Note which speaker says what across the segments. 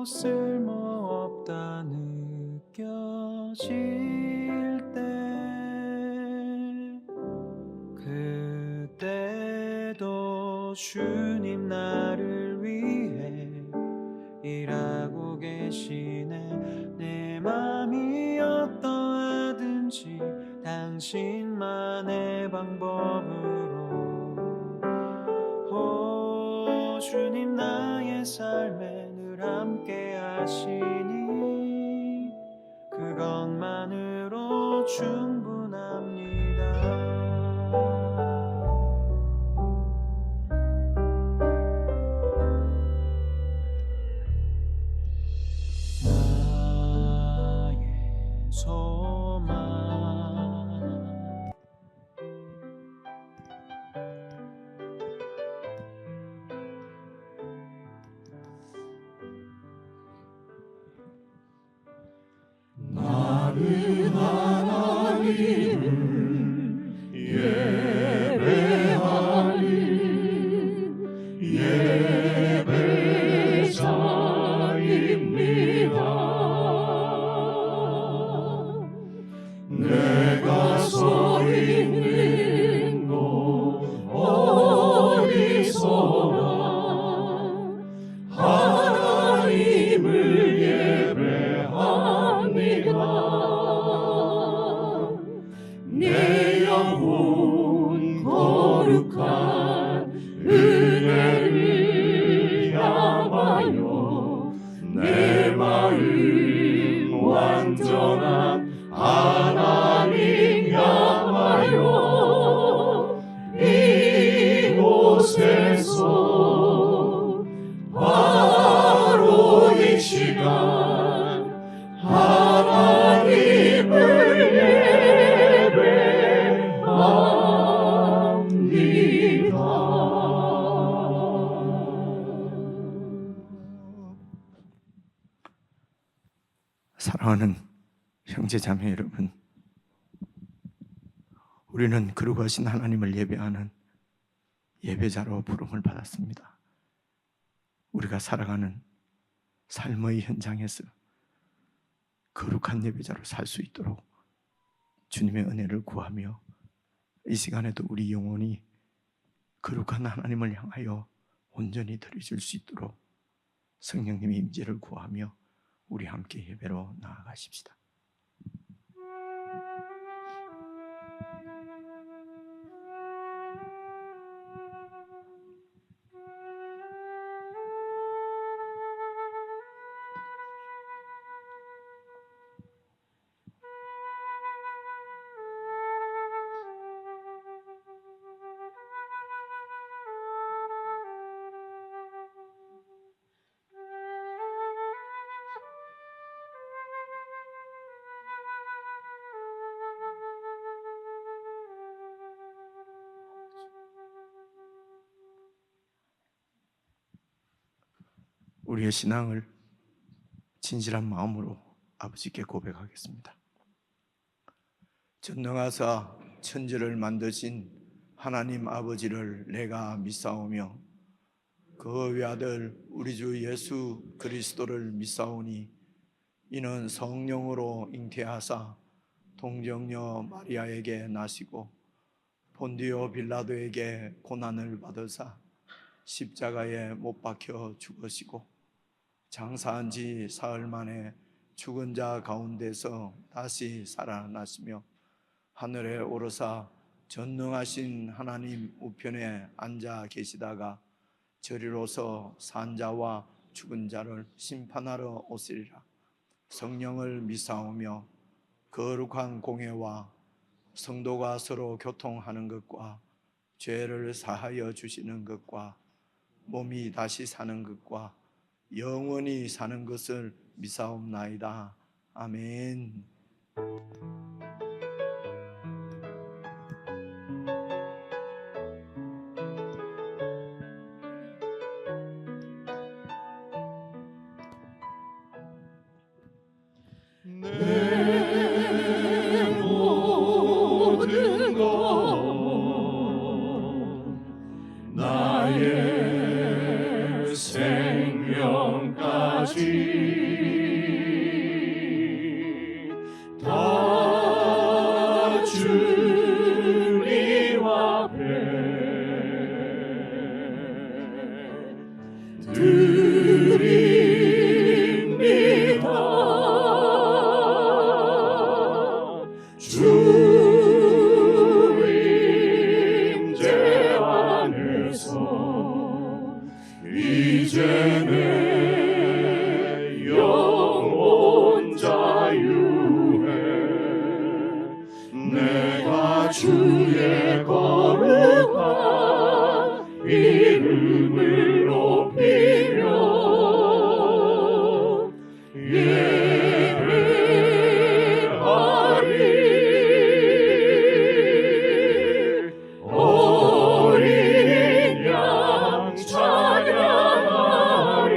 Speaker 1: 쓸모없다 느껴질 때 그때도 주님 나를 위해 일하고 계시네. 내 맘이 어떠하든지 당신만의 방법으로 오 주님 나의 삶에 늘 함께 하시니 그것만으로 충분합니다. 나의 소망
Speaker 2: 나는 하나님을 예배하리 예배자입니다. 내가 서 있는 곳 어디서나 하나님을 예배합니다. 내 영혼 거룩한 은혜를 향하여 내 마음 완전한 하나님 향하여 이곳에서 바로 이 시간 하나님을
Speaker 3: 사랑하는 형제자매 여러분, 우리는 거룩하신 하나님을 예배하는 예배자로 부름을 받았습니다. 우리가 살아가는 삶의 현장에서 거룩한 예배자로 살 수 있도록 주님의 은혜를 구하며 이 시간에도 우리 영혼이 거룩한 하나님을 향하여 온전히 드려질 수 있도록 성령님의 임재를 구하며 우리 함께 예배로 나아가십시다. 우리의 신앙을 진실한 마음으로 아버지께 고백하겠습니다. 전능하사 천지를 만드신 하나님 아버지를 내가 믿사오며 그 외아들 우리 주 예수 그리스도를 믿사오니 이는 성령으로 잉태하사 동정녀 마리아에게 나시고 본디오 빌라도에게 고난을 받으사 십자가에 못 박혀 죽으시고 장사한 지 사흘 만에 죽은 자 가운데서 다시 살아나시며 하늘에 오르사 전능하신 하나님 우편에 앉아 계시다가 저리로서 산 자와 죽은 자를 심판하러 오시리라. 성령을 믿사오며 거룩한 공회와 성도가 서로 교통하는 것과 죄를 사하여 주시는 것과 몸이 다시 사는 것과 영원히 사는 것을 믿사옵나이다. 아멘.
Speaker 2: 내 모든 것 나의 생명까지 다 주님 앞에 드립니다. 주 임재 안에서 이제 내 영혼 자유해. 내가 주의 거룩한 이름을 높이며 예배하리. 어린 양 찬양하리.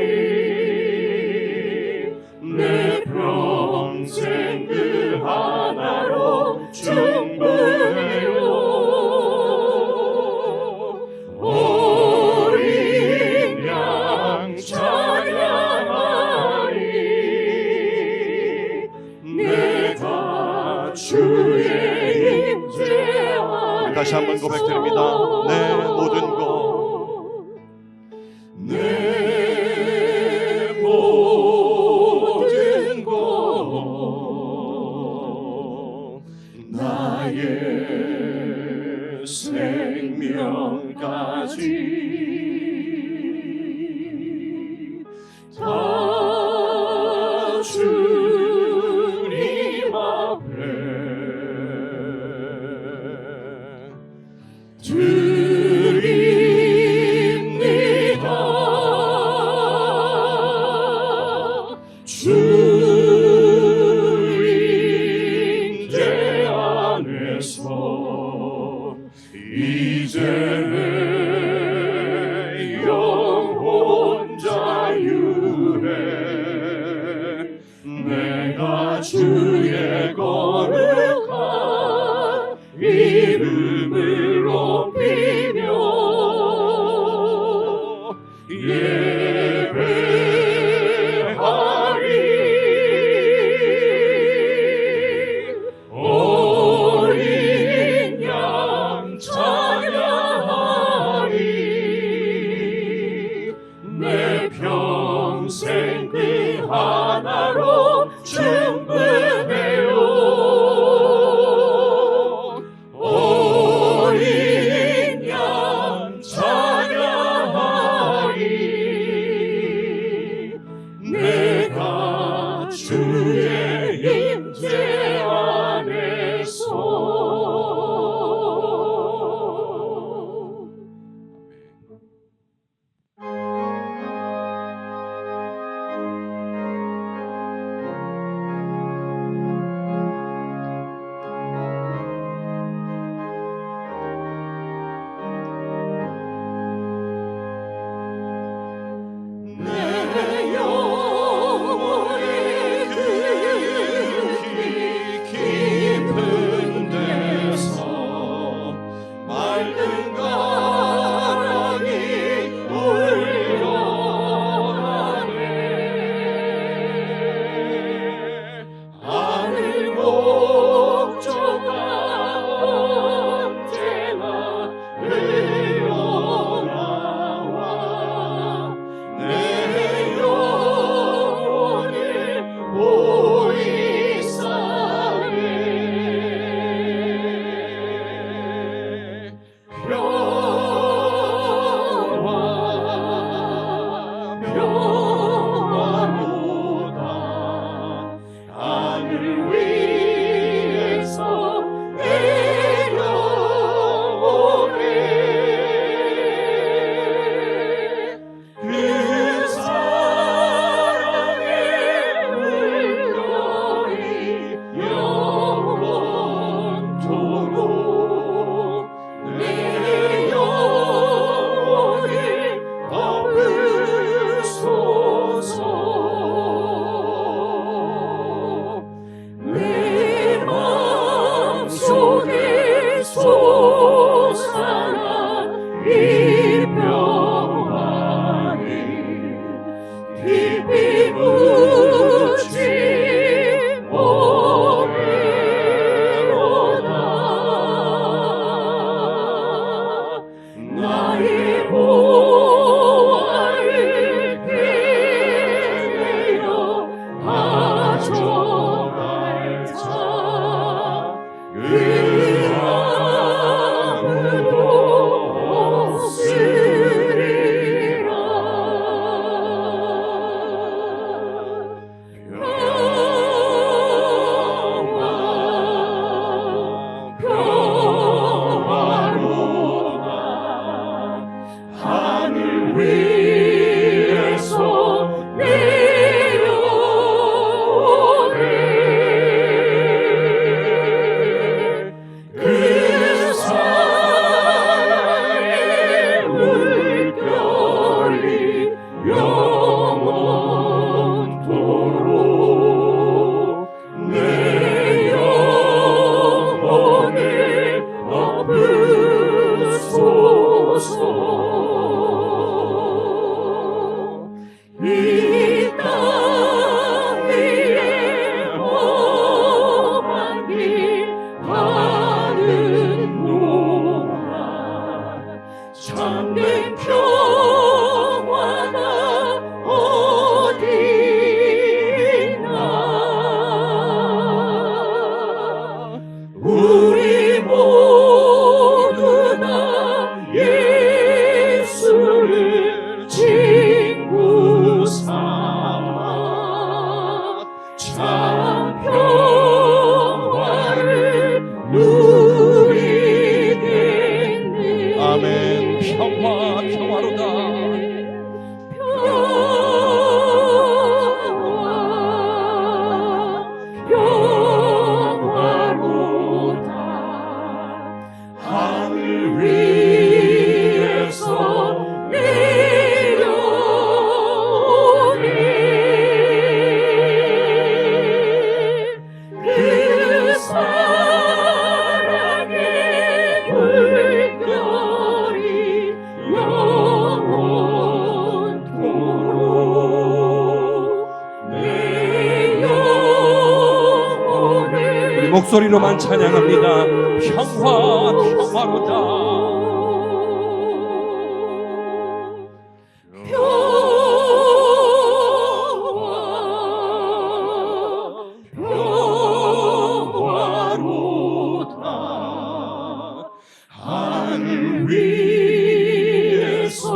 Speaker 2: 내 평생 그 하나로 충분해요. 어린 양 찬양하리. 내가 주의 임재 안에
Speaker 4: 다시 한번 고백드립니다. 내 모든 것
Speaker 2: 내 모든 것 나의 생명까지 다 주님 앞에 드립니다. 주 임재 안에서 이제 내 영혼 자유해. 내가 주의 거룩한 이름을 높이며 예배하리. 어린 양 찬양하리. 내 평생 그 하나로 충분해요. 어린 양 찬양하리. 내가 주의 임재 안에서 내 영혼의 그 묻지 오리로다. 나의 보화를 빌려 가져갈 자 그 아무도 없으리라. 평화로다. 하늘 위에서 내려오네. 그 사랑의 물결이 영원토록 내 영혼을 덮으소서. 이 땅 위에 험한 길 가는 동안 참된 평화가 어디 있나. 우리 모두 다 예수를 친구 삼아 참 평화를 누리겠네.
Speaker 4: 아멘. 평화로다.
Speaker 2: 평화로다. 하늘 위에서 내려오네. 그 사랑의 물결이 영원토록 내 영혼을
Speaker 5: 우리 목소리로만 찬양합니다. 평화로다.
Speaker 2: 평화로다. 하늘 위에서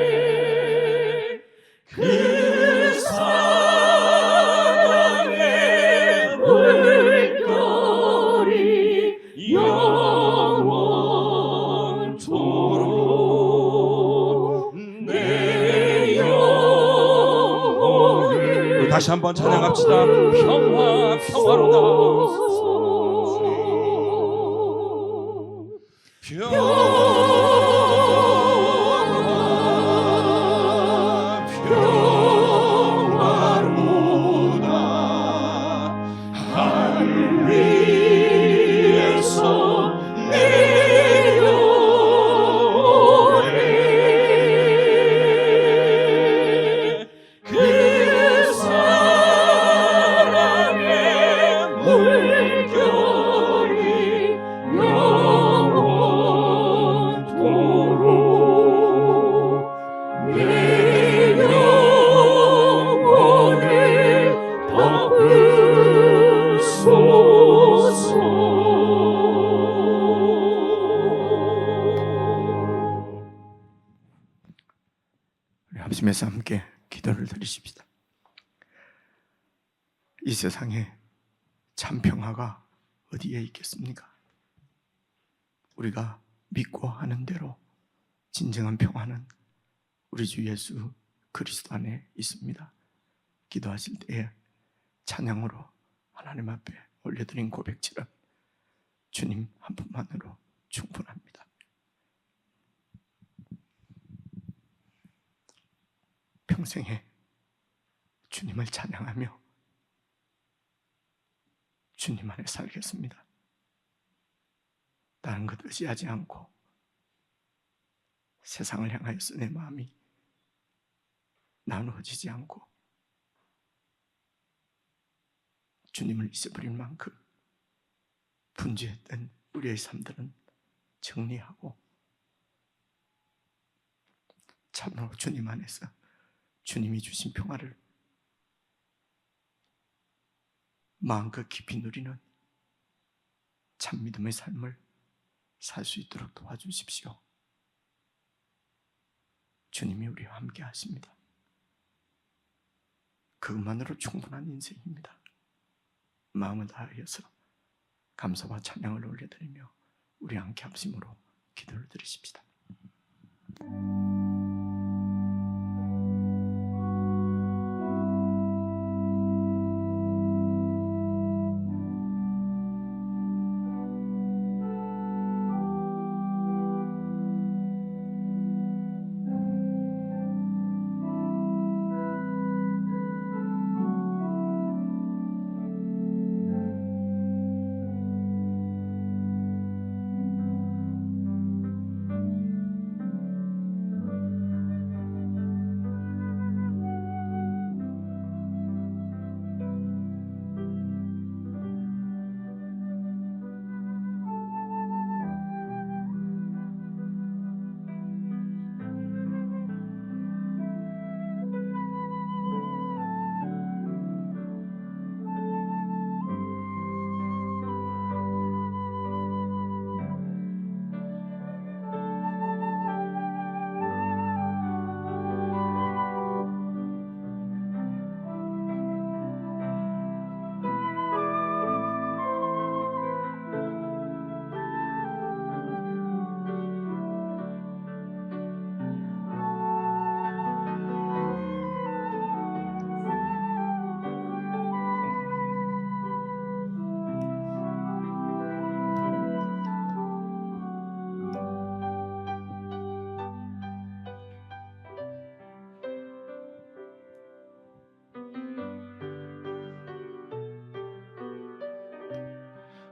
Speaker 2: 내려오네. 그 사랑의 물결이 영원토록 내 영혼을
Speaker 5: 다시 한번 찬양합시다. 평화로다.
Speaker 2: 평화로다. 하늘 위에서 내려오네. 그 사랑의 물결이 영원토록 내 영혼을 덮으소서.
Speaker 3: 우리 합심해서 함께 기도를 드리십시다. 이 세상에 참 평화가 어디에 있겠습니까? 우리가 믿고 하는 대로 진정한 평화는 우리 주 예수 그리스도 안에 있습니다. 기도하실 때에 찬양으로 하나님 앞에 올려드린 고백처럼 주님 한 분만으로 충분합니다. 평생에 주님을 찬양하며 주님 안에 살겠습니다. 다른 것 의지하지 않고 세상을 향하여서 내 마음이 나누어지지 않고 주님을 잊어버릴 만큼 분주했던 우리의 삶들은 정리하고 참으로 주님 안에서 주님이 주신 평화를 마음껏 깊이 누리는 참 믿음의 삶을 살 수 있도록 도와주십시오. 주님이 우리와 함께 하십니다. 그것만으로 충분한 인생입니다. 마음을 다하여서 감사와 찬양을 올려드리며 우리 함께 합심으로 기도를 드리십시다.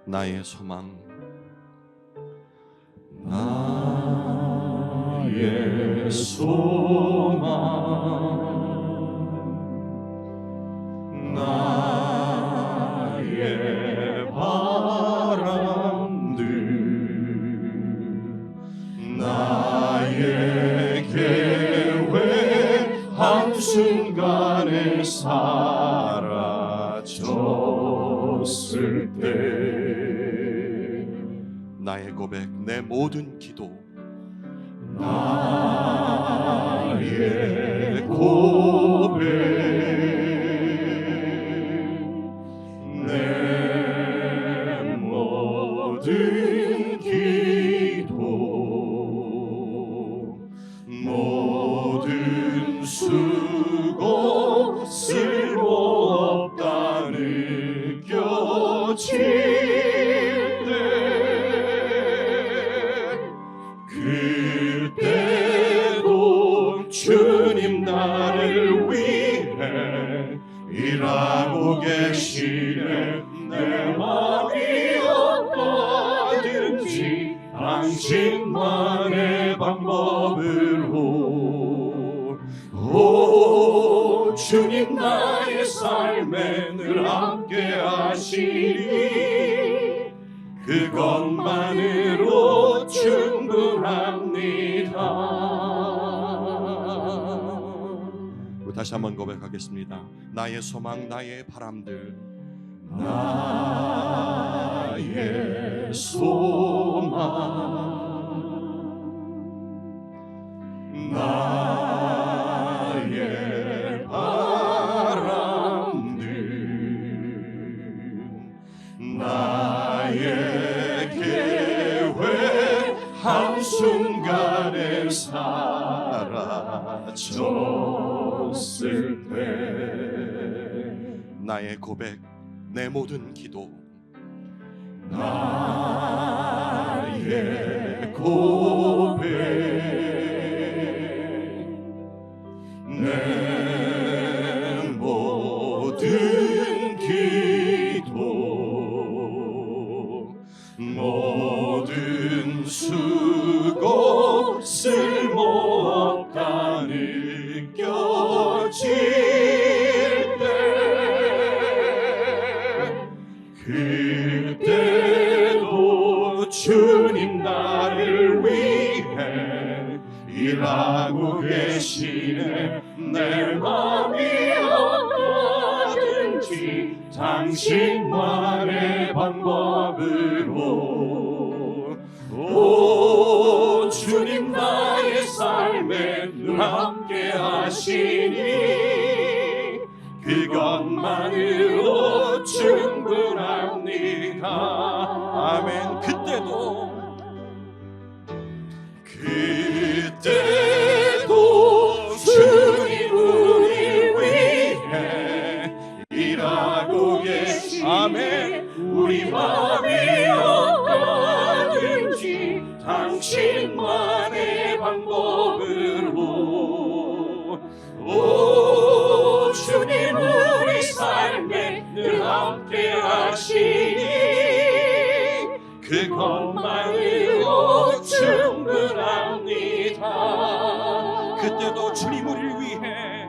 Speaker 5: 나의 소망,
Speaker 2: 나의 소망, 나의 바람들, 나의 계획 한순간에 사라졌을 때
Speaker 5: 나의 고백, 내 모든 기도,
Speaker 2: 나의 고백, 내 모든 기도, 모든 수고 쓸모없다 느껴질 그때도 주님 나를 위해 일하고 계시네. 내 마음이 어떠든지 당신만의 방법으로 오 주님 나의 삶에 늘 함께 하시니 그것만으로 충분합니다.
Speaker 5: 다시 한번 고백하겠습니다. 나의 소망, 나의 바람들,
Speaker 2: 나의 소망, 나의 바람들, 나의 계획 한순간에 사라졌을 때
Speaker 5: 나의 고백, 내 모든 기도,
Speaker 2: 나의 고백, 내 모든 기도, 모든 수고 쓸모없다 느껴질 때 그때도 주님 나를 위해 일하고 계시네. 내 맘이 어떠든지 당신만의 방법으로 오 주님 나의 삶에 늘 함께 하시니 그것만으로 충분합니다. 아멘. 그때도 주님 우리 위해 일하고 계시니 아멘. 우리 마음이 어떠든지 당신만의 방법으로 오 주님 우리 삶에 늘 함께 하시니 그것만으로 충분합니다.
Speaker 4: 그때도 주님 우리를 위해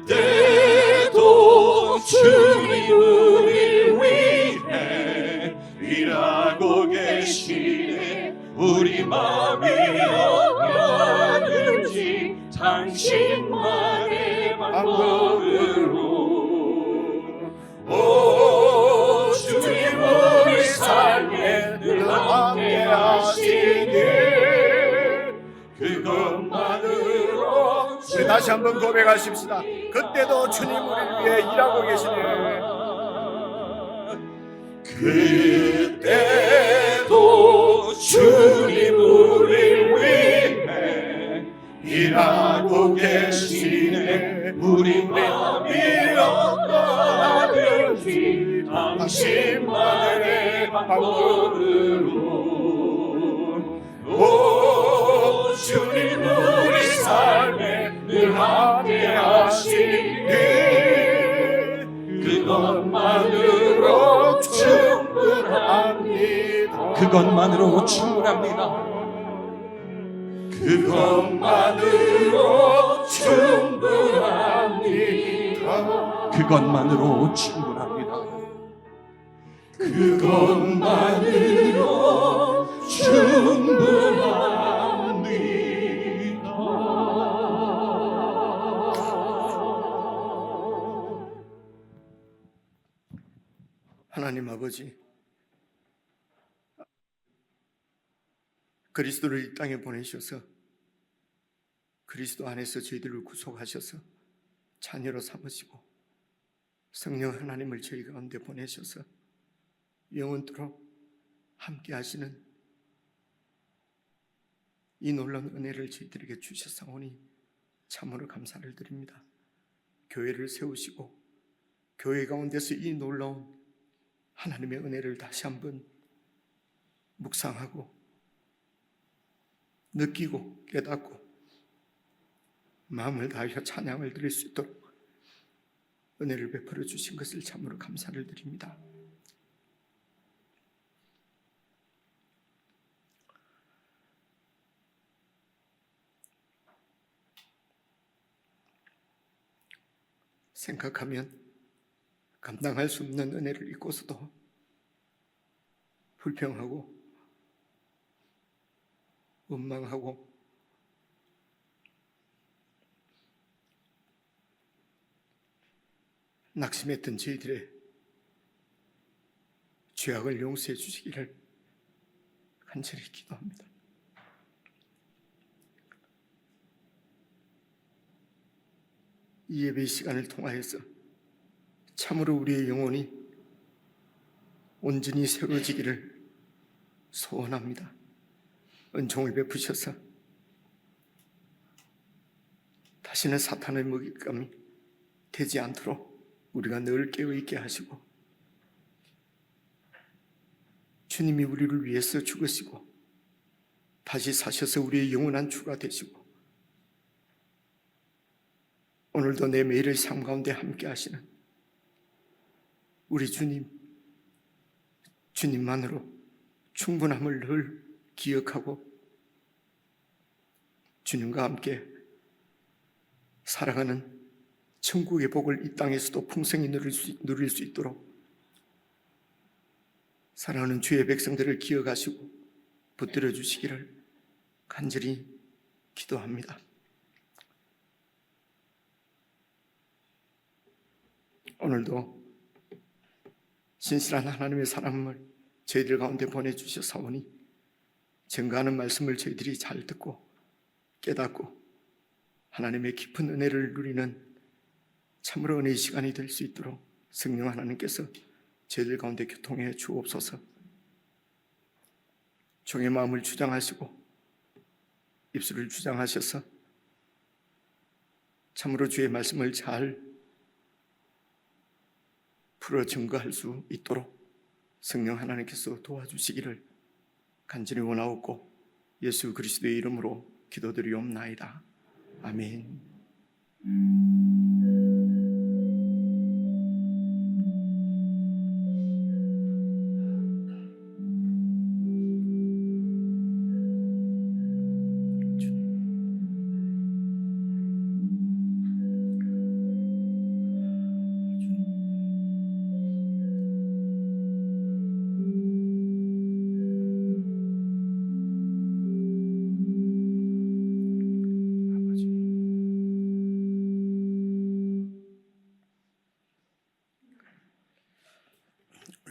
Speaker 2: 그때도 주님 우리를 위해 일하고 계시네. 우리 마음이 어떠든지 당신만의 방법으로 오 주님 우리 삶에 늘 함께 하시니 그것만으로
Speaker 3: 우리 다시 한번 고백하십시다. 그때도 주님 우리를 위해 일하고 계시네.
Speaker 2: 그때도 주님 우리를 위해 일하고 계시네. 우리 마음이 어떠든지 당신만의 방법으로 오 주님 우리 삶에 늘 함께 하시니 그것만으로 충분합니다.
Speaker 4: 그것만으로 충분합니다.
Speaker 2: 그것만으로 충분합니다.
Speaker 4: 그것만으로 충분합니다.
Speaker 2: 그것만으로 충분합니다.
Speaker 3: 하나님 아버지, 그리스도를 이 땅에 보내셔서 그리스도 안에서 저희들을 구속하셔서 자녀로 삼으시고 성령 하나님을 저희 가운데 보내셔서 영원토록 함께 하시는 이 놀라운 은혜를 저희들에게 주셨사오니 참으로 감사를 드립니다. 교회를 세우시고 교회 가운데서 이 놀라운 하나님의 은혜를 다시 한번 묵상하고 느끼고 깨닫고 마음을 다하여 찬양을 드릴 수 있도록 은혜를 베풀어 주신 것을 참으로 감사를 드립니다. 생각하면 감당할 수 없는 은혜를 잊고서도 불평하고 원망하고 낙심했던 저희들의 죄악을 용서해 주시기를 간절히 기도합니다. 이 예배 시간을 통하여서 참으로 우리의 영혼이 온전히 세워지기를 소원합니다. 은총을 베푸셔서 다시는 사탄의 먹잇감이 되지 않도록 우리가 늘 깨어있게 하시고 주님이 우리를 위해서 죽으시고 다시 사셔서 우리의 영원한 주가 되시고 오늘도 내 매일의 삶 가운데 함께 하시는 우리 주님만으로 충분함을 늘 기억하고 주님과 함께 살아가는 천국의 복을 이 땅에서도 풍성히 누릴 수 있도록 사랑하는 주의 백성들을 기억하시고 붙들어 주시기를 간절히 기도합니다. 오늘도 신실한 하나님의 사람을 저희들 가운데 보내주셔사오니 증거하는 말씀을 저희들이 잘 듣고 깨닫고 하나님의 깊은 은혜를 누리는 참으로 은혜의 시간이 될 수 있도록 성령 하나님께서 저희들 가운데 교통해 주옵소서. 종의 마음을 주장하시고 입술을 주장하셔서 참으로 주의 말씀을 잘 풀어 증거할 수 있도록 성령 하나님께서 도와주시기를 간절히 원하옵고 예수 그리스도의 이름으로 기도드리옵나이다. 아멘.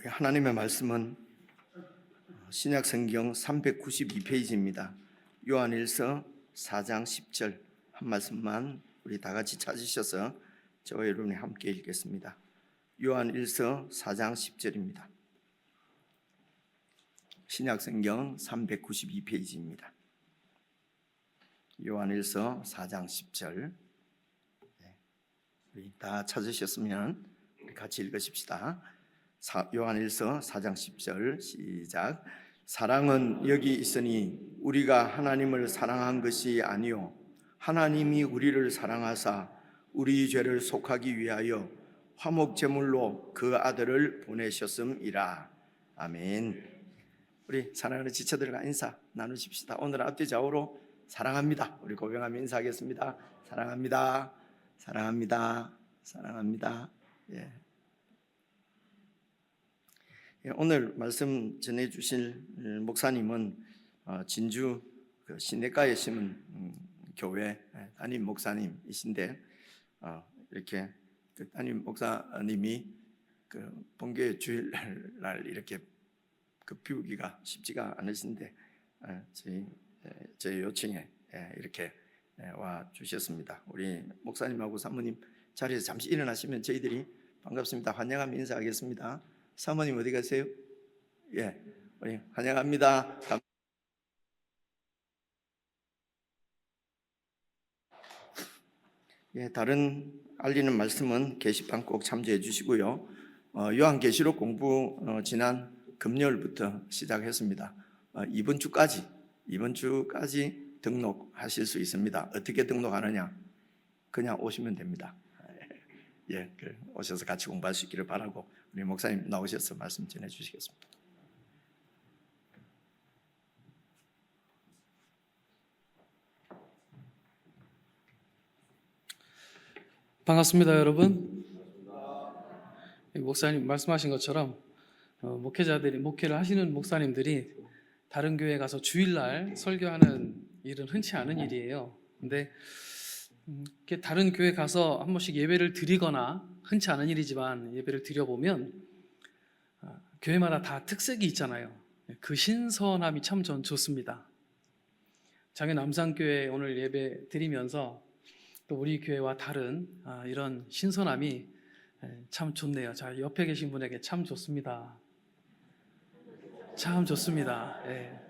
Speaker 3: 하나님의 말씀은 신약 성경 392페이지입니다. 요한일서 4장 10절 한 말씀만 우리 다 같이 찾으셔서 저와 여러분이 함께 읽겠습니다. 요한일서 4장 10절입니다. 신약 성경 392페이지입니다. 요한일서 4장 10절 우리 다 찾으셨으면 우리 같이 읽으십시다. 요한일서 4장 10절 시작. 사랑은 여기 있으니 우리가 하나님을 사랑한 것이 아니요 하나님이 우리를 사랑하사 우리 죄를 속하기 위하여 화목 제물로 그 아들을 보내셨음이라. 아멘. 우리 사랑하는 지체들과 인사 나누십시다. 오늘 앞뒤 좌우로 사랑합니다 우리 고백하며 인사하겠습니다. 사랑합니다. 사랑합니다. 사랑합니다. 예. 오늘 말씀 전해주실 목사님은 진주 시내가에 심은 교회 담임 목사님이신데 이렇게 담임 목사님이 본교회 주일날 이렇게 비우기가 쉽지가 않으신데 제 요청에 이렇게 와 주셨습니다. 우리 목사님하고 사모님 자리에서 잠시 일어나시면 저희들이 반갑습니다 환영하며 인사하겠습니다. 사모님 어디 가세요? 예, 우리 환영합니다. 예, 다른 알리는 말씀은 게시판 꼭 참조해 주시고요. 요한계시록 공부 지난 금요일부터 시작했습니다. 이번 주까지 등록하실 수 있습니다. 어떻게 등록하느냐? 그냥 오시면 됩니다. 예, 오셔서 같이 공부할 수 있기를 바라고 우리 목사님 나오셔서 말씀 전해 주시겠습니다.
Speaker 6: 반갑습니다, 여러분. 목사님 말씀하신 것처럼 목회자들이 목회를 하시는 목사님들이 다른 교회에 가서 주일날 설교하는 일은 흔치 않은 일이에요. 근데 다른 교회 가서 한 번씩 예배를 드리거나 흔치 않은 일이지만 예배를 드려보면 교회마다 다 특색이 있잖아요. 그 신선함이 참 전 좋습니다. 작년 남산교회 오늘 예배 드리면서 또 우리 교회와 다른 이런 신선함이 참 좋네요. 자, 옆에 계신 분에게 참 좋습니다. 참 좋습니다. 예.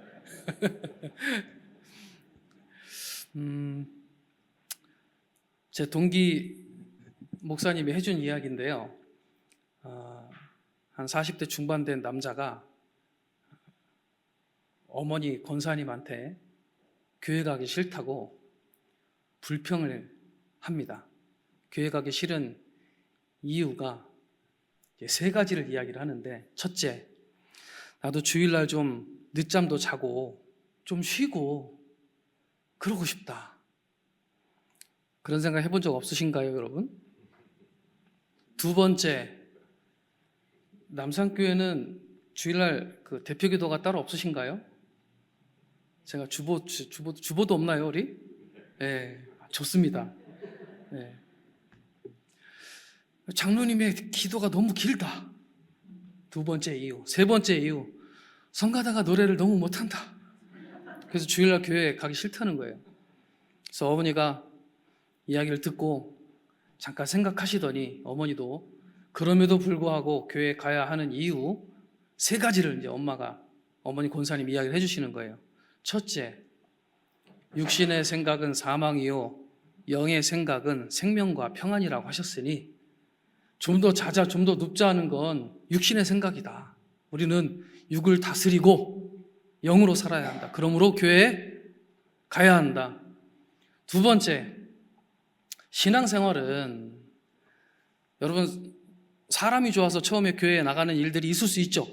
Speaker 6: 제 동기 목사님이 해준 이야기인데요. 한 40대 중반 된 남자가 어머니 권사님한테 교회 가기 싫다고 불평을 합니다. 교회 가기 싫은 이유가 3가지를 이야기를 하는데, 첫째, 나도 주일날 좀 늦잠도 자고 좀 쉬고 그러고 싶다. 그런 생각 해본 적 없으신가요, 여러분? 두 번째, 남산교회는 주일날 그 대표기도가 따로 없으신가요? 제가 주보도 없나요, 우리? 네, 좋습니다. 네. 장로님의 기도가 너무 길다. 두 번째 이유. 세 번째 이유, 성가다가 노래를 너무 못한다. 그래서 주일날 교회에 가기 싫다는 거예요. 그래서 어머니가 이야기를 듣고 잠깐 생각하시더니 어머니도 그럼에도 불구하고 교회에 가야 하는 이유 세 가지를 이제 어머니 권사님 이야기를 해주시는 거예요. 첫째, 육신의 생각은 사망이요 영의 생각은 생명과 평안이라고 하셨으니 좀 더 자자, 좀 더 눕자 하는 건 육신의 생각이다. 우리는 육을 다스리고 영으로 살아야 한다. 그러므로 교회에 가야 한다. 두 번째, 신앙생활은 여러분 사람이 좋아서 처음에 교회에 나가는 일들이 있을 수 있죠.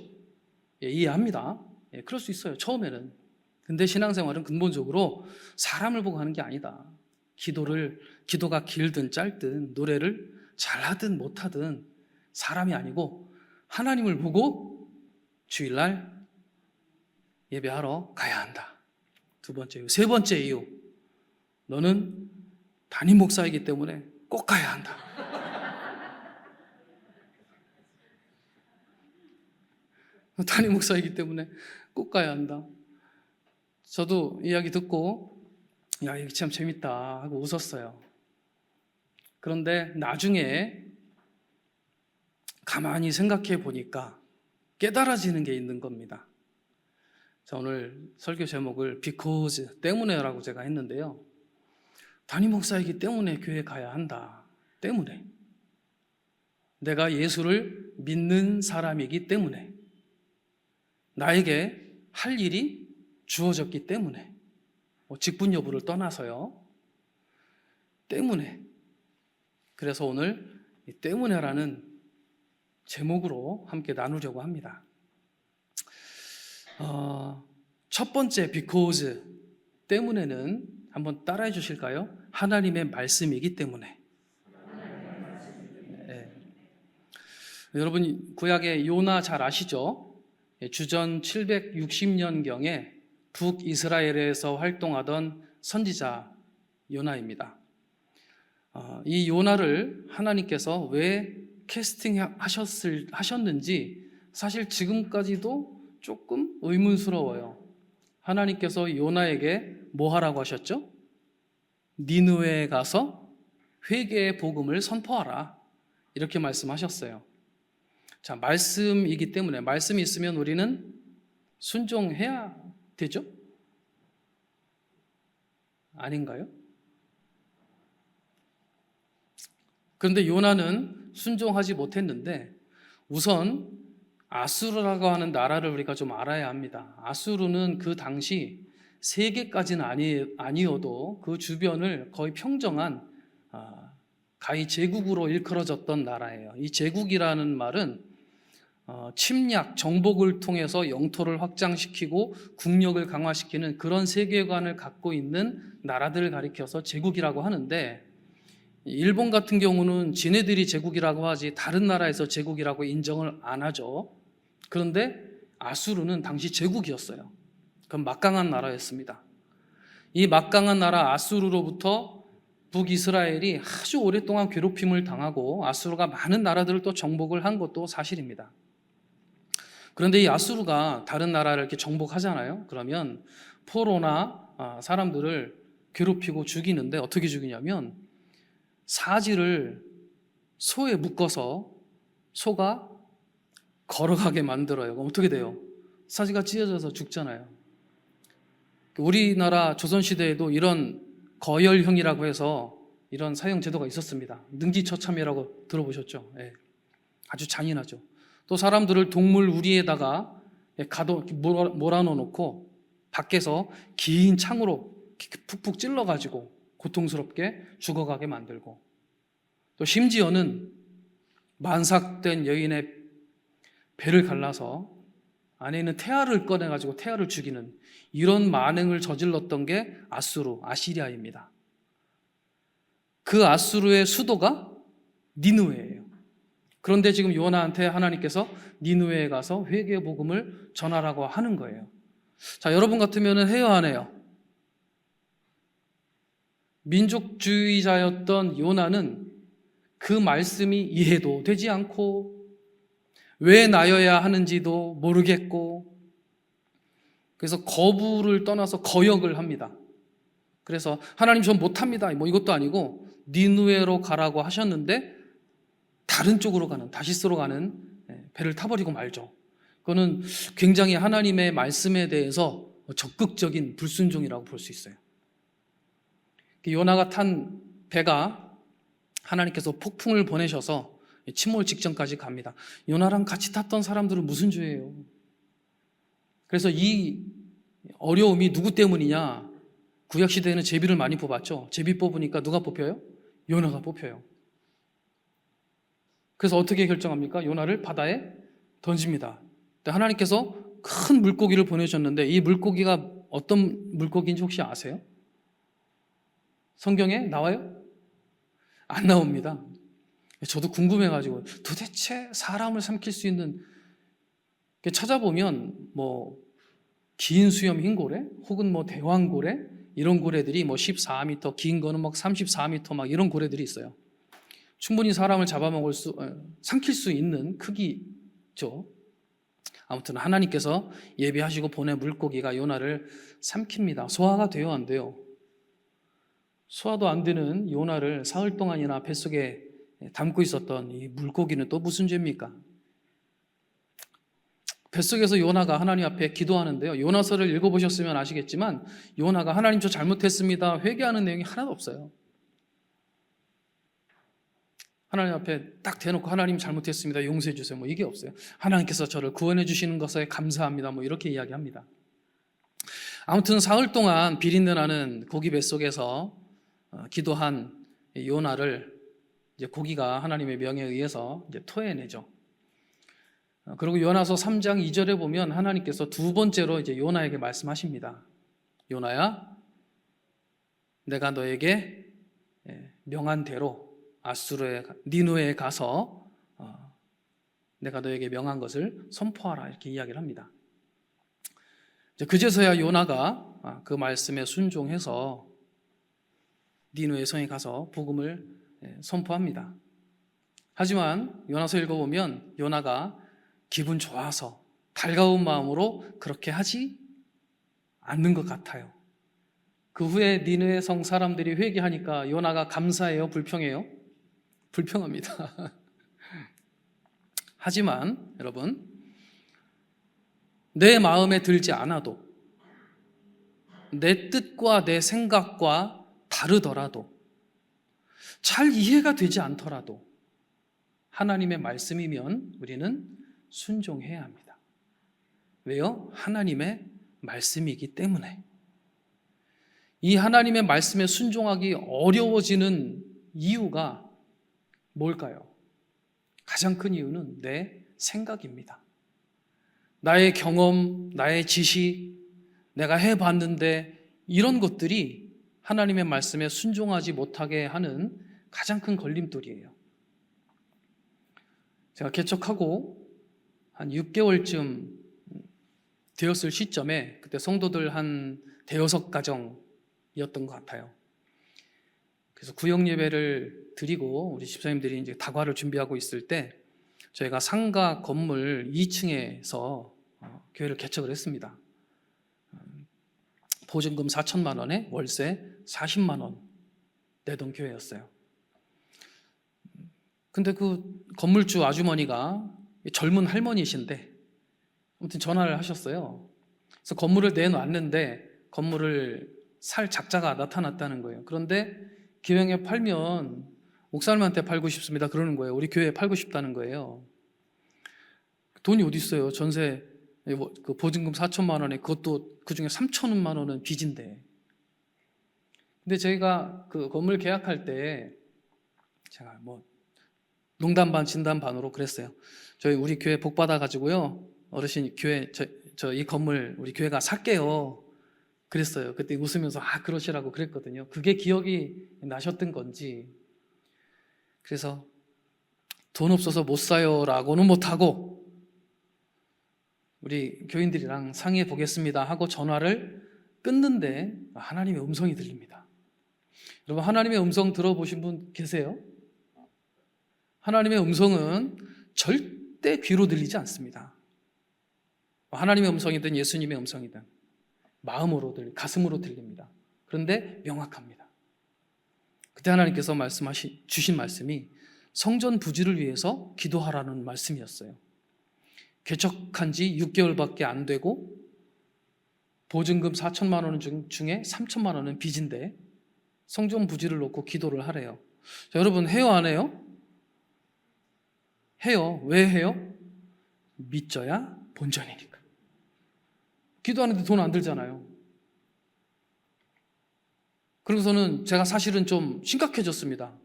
Speaker 6: 예, 이해합니다. 예, 그럴 수 있어요, 처음에는. 근데 신앙생활은 근본적으로 사람을 보고 하는 게 아니다. 기도가 길든 짧든 노래를 잘하든 못하든 사람이 아니고 하나님을 보고 주일날 예배하러 가야 한다. 두 번째 이유. 세 번째 이유, 너는 담임 목사이기 때문에 꼭 가야 한다. 담임 목사이기 때문에 꼭 가야 한다. 저도 이야기 듣고 야, 이게 참 재밌다 하고 웃었어요. 그런데 나중에 가만히 생각해 보니까 깨달아지는 게 있는 겁니다. 자, 오늘 설교 제목을 Because 때문에라고 제가 했는데요. 담임 목사이기 때문에 교회 가야 한다. 때문에. 내가 예수를 믿는 사람이기 때문에. 나에게 할 일이 주어졌기 때문에. 직분 여부를 떠나서요. 때문에. 그래서 오늘 이 때문에라는 제목으로 함께 나누려고 합니다. 첫 번째 because 때문에는 한번 따라해 주실까요? 하나님의 말씀이기 때문에. 네. 여러분 구약의 요나 잘 아시죠? 주전 760년경에 북이스라엘에서 활동하던 선지자 요나입니다. 이 요나를 하나님께서 왜 캐스팅하셨는지 사실 지금까지도 조금 의문스러워요. 하나님께서 요나에게 뭐 하라고 하셨죠? 니느웨에 가서 회개의 복음을 선포하라. 이렇게 말씀하셨어요. 자, 말씀이기 때문에 말씀이 있으면 우리는 순종해야 되죠? 아닌가요? 그런데 요나는 순종하지 못했는데 우선 아수르라고 하는 나라를 우리가 좀 알아야 합니다. 아수르는 그 당시 세계까지는 아니어도 그 주변을 거의 평정한 가히 제국으로 일컬어졌던 나라예요. 이 제국이라는 말은 침략, 정복을 통해서 영토를 확장시키고 국력을 강화시키는 그런 세계관을 갖고 있는 나라들을 가리켜서 제국이라고 하는데 일본 같은 경우는 지네들이 제국이라고 하지 다른 나라에서 제국이라고 인정을 안 하죠. 그런데 아수르는 당시 제국이었어요. 그럼 막강한 나라였습니다. 이 막강한 나라 아수르로부터 북이스라엘이 아주 오랫동안 괴롭힘을 당하고 아수르가 많은 나라들을 또 정복을 한 것도 사실입니다. 그런데 이 아수르가 다른 나라를 이렇게 정복하잖아요. 그러면 포로나 사람들을 괴롭히고 죽이는데 어떻게 죽이냐면 사지를 소에 묶어서 소가 걸어가게 만들어요. 그럼 어떻게 돼요? 사지가 찢어져서 죽잖아요. 우리나라 조선시대에도 이런 거열형이라고 해서 이런 사형 제도가 있었습니다. 능지처참이라고 들어보셨죠? 예. 아주 잔인하죠. 또 사람들을 동물 우리에다가 몰아넣어 놓고 밖에서 긴 창으로 푹푹 찔러가지고 고통스럽게 죽어가게 만들고 또 심지어는 만삭된 여인의 배를 갈라서 안에 있는 태아를 꺼내가지고 태아를 죽이는 이런 만행을 저질렀던 게 아시리아입니다. 그 아수르의 수도가 니느웨예요. 그런데 지금 요나한테 하나님께서 니느웨에 가서 회개의 복음을 전하라고 하는 거예요. 자, 여러분 같으면 해야 하네요. 민족주의자였던 요나는 그 말씀이 이해도 되지 않고 왜 나여야 하는지도 모르겠고 그래서 거부를 떠나서 거역을 합니다. 그래서 하나님 전 못합니다. 뭐 이것도 아니고 니느웨로 가라고 하셨는데 다른 쪽으로 가는 다시스로 가는 배를 타버리고 말죠. 그거는 굉장히 하나님의 말씀에 대해서 적극적인 불순종이라고 볼 수 있어요. 요나가 탄 배가 하나님께서 폭풍을 보내셔서 침몰 직전까지 갑니다. 요나랑 같이 탔던 사람들은 무슨 죄예요? 그래서 이 어려움이 누구 때문이냐? 구약시대에는 제비를 많이 뽑았죠. 제비 뽑으니까 누가 뽑혀요? 요나가 뽑혀요. 그래서 어떻게 결정합니까? 요나를 바다에 던집니다. 하나님께서 큰 물고기를 보내셨는데 이 물고기가 어떤 물고기인지 혹시 아세요? 성경에 나와요? 안 나옵니다. 저도 궁금해가지고 도대체 사람을 삼킬 수 있는 찾아보면 뭐 긴 수염 흰 고래 혹은 뭐 대왕고래 이런 고래들이 뭐 14m 긴 거는 막 34m 막 이런 고래들이 있어요. 충분히 사람을 삼킬 수 있는 크기죠. 아무튼 하나님께서 예비하시고 보낸 물고기가 요나를 삼킵니다. 소화가 돼요, 안 돼요? 소화도 안 되는 요나를 사흘 동안이나 뱃속에 담고 있었던 이 물고기는 또 무슨 죄입니까? 뱃속에서 요나가 하나님 앞에 기도하는데요. 요나서를 읽어보셨으면 아시겠지만 요나가 하나님 저 잘못했습니다. 회개하는 내용이 하나도 없어요. 하나님 앞에 딱 대놓고 하나님 잘못했습니다. 용서해 주세요. 뭐 이게 없어요. 하나님께서 저를 구원해 주시는 것에 감사합니다. 뭐 이렇게 이야기합니다. 아무튼 사흘 동안 비린내 나는 고기 뱃속에서 기도한 요나를 이제 고기가 하나님의 명에 의해서 이제 토해내죠. 그리고 요나서 3장 2절에 보면 하나님께서 두 번째로 이제 요나에게 말씀하십니다. 요나야, 내가 너에게 명한 대로 니느웨에 가서 내가 너에게 명한 것을 선포하라 이렇게 이야기를 합니다. 그제서야 요나가 그 말씀에 순종해서 니느웨 성에 가서 복음을 선포합니다. 하지만 요나서 읽어보면 요나가 기분 좋아서 달가운 마음으로 그렇게 하지 않는 것 같아요. 그 후에 니느웨 성 사람들이 회개하니까 요나가 감사해요? 불평해요? 불평합니다. 하지만 여러분, 내 마음에 들지 않아도 내 뜻과 내 생각과 다르더라도 잘 이해가 되지 않더라도 하나님의 말씀이면 우리는 순종해야 합니다. 왜요? 하나님의 말씀이기 때문에. 이 하나님의 말씀에 순종하기 어려워지는 이유가 뭘까요? 가장 큰 이유는 내 생각입니다. 나의 경험, 나의 지식, 내가 해봤는데 이런 것들이 하나님의 말씀에 순종하지 못하게 하는 가장 큰 걸림돌이에요. 제가 개척하고 한 6개월쯤 되었을 시점에 그때 성도들 한 대여섯 가정이었던 것 같아요. 그래서 구역 예배를 드리고 우리 집사님들이 이제 다과를 준비하고 있을 때 저희가 상가 건물 2층에서 교회를 개척을 했습니다. 보증금 4천만 원에 월세 40만 원 내던 교회였어요. 근데 그 건물주 아주머니가 젊은 할머니이신데 아무튼 전화를 하셨어요. 그래서 건물을 내놨는데 건물을 살 작자가 나타났다는 거예요. 그런데 기왕에 팔면 목사님한테 팔고 싶습니다 그러는 거예요. 우리 교회에 팔고 싶다는 거예요. 돈이 어디 있어요? 전세 그 보증금 4천만 원에 그것도 그중에 3천만 원은 빚인데. 근데 저희가 그 건물 계약할 때 제가 뭐 농담 반 진담 반으로 그랬어요. 우리 교회 복 받아 가지고요 어르신이 교회 저 이 건물 우리 교회가 살게요. 그랬어요. 그때 웃으면서 그러시라고 그랬거든요. 그게 기억이 나셨던 건지. 그래서 돈 없어서 못 사요라고는 못하고 우리 교인들이랑 상의해 보겠습니다 하고 전화를 끊는데 하나님의 음성이 들립니다. 여러분, 하나님의 음성 들어보신 분 계세요? 하나님의 음성은 절대 귀로 들리지 않습니다. 하나님의 음성이든 예수님의 음성이든 마음으로 가슴으로 들립니다. 그런데 명확합니다. 그때 하나님께서 주신 말씀이 성전 부지를 위해서 기도하라는 말씀이었어요. 개척한 지 6개월밖에 안 되고 보증금 4천만 원 중에 3천만 원은 빚인데 성전 부지를 놓고 기도를 하래요. 자, 여러분, 해요 안 해요? 해요. 왜 해요? 믿져야 본전이니까. 기도하는데 돈 안 들잖아요. 그래서는 제가 사실은 좀 심각해졌습니다.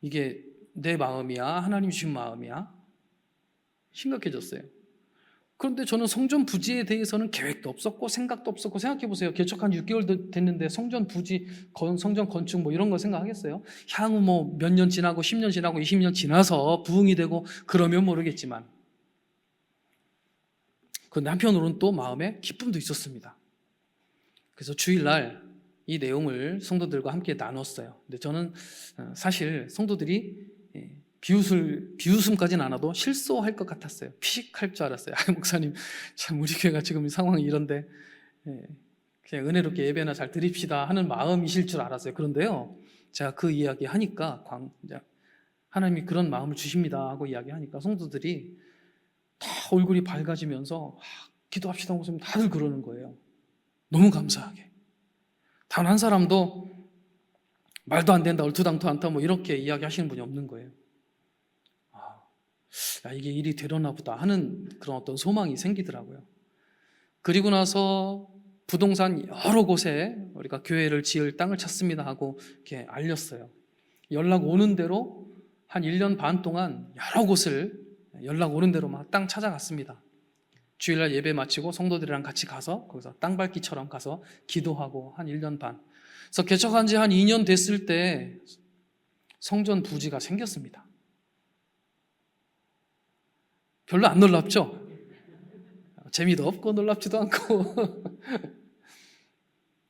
Speaker 6: 이게 내 마음이야? 하나님 주신 마음이야? 심각해졌어요. 그런데 저는 성전 부지에 대해서는 계획도 없었고 생각도 없었고, 생각해보세요. 개척한 6개월 됐는데 성전 부지, 성전 건축 뭐 이런 거 생각하겠어요? 향후 뭐 몇 년 지나고 10년 지나고 20년 지나서 부흥이 되고 그러면 모르겠지만, 그 한편으로는 또 마음에 기쁨도 있었습니다. 그래서 주일날 이 내용을 성도들과 함께 나눴어요. 근데 저는 사실 성도들이 비웃음까지는 않아도 실소할 것 같았어요. 피식할 줄 알았어요. 목사님, 참 우리 교회가 지금 상황이 이런데 그냥 은혜롭게 예배나 잘 드립시다 하는 마음이실 줄 알았어요. 그런데요, 제가 그 이야기 하니까 하나님이 그런 마음을 주십니다 하고 이야기하니까 성도들이 다 얼굴이 밝아지면서 기도합시다 목사님 다들 그러는 거예요. 너무 감사하게. 단 한 사람도 말도 안 된다, 얼토당토 않다 뭐 이렇게 이야기하시는 분이 없는 거예요. 이게 일이 되려나 보다 하는 그런 어떤 소망이 생기더라고요. 그리고 나서 부동산 여러 곳에 우리가 교회를 지을 땅을 찾습니다 하고 이렇게 알렸어요. 연락 오는 대로 한 1년 반 동안 여러 곳을 연락 오는 대로 막 땅 찾아갔습니다. 주일날 예배 마치고 성도들이랑 같이 가서 거기서 땅밟기처럼 가서 기도하고 한 1년 반. 그래서 개척한 지 한 2년 됐을 때 성전 부지가 생겼습니다. 별로 안 놀랍죠? 재미도 없고 놀랍지도 않고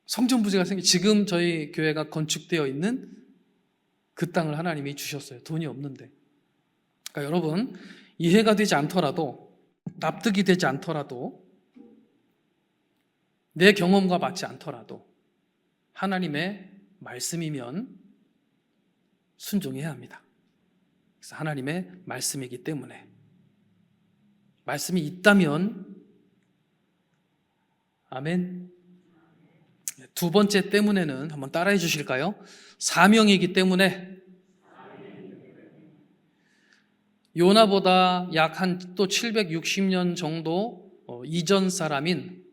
Speaker 6: 성전 부지가 지금 저희 교회가 건축되어 있는 그 땅을 하나님이 주셨어요. 돈이 없는데. 그러니까 여러분, 이해가 되지 않더라도, 납득이 되지 않더라도, 내 경험과 맞지 않더라도 하나님의 말씀이면 순종해야 합니다. 그래서 하나님의 말씀이기 때문에, 말씀이 있다면, 아멘. 두 번째 때문에는 한번 따라해 주실까요? 사명이기 때문에. 요나보다 약 한 또 760년 정도 이전 사람인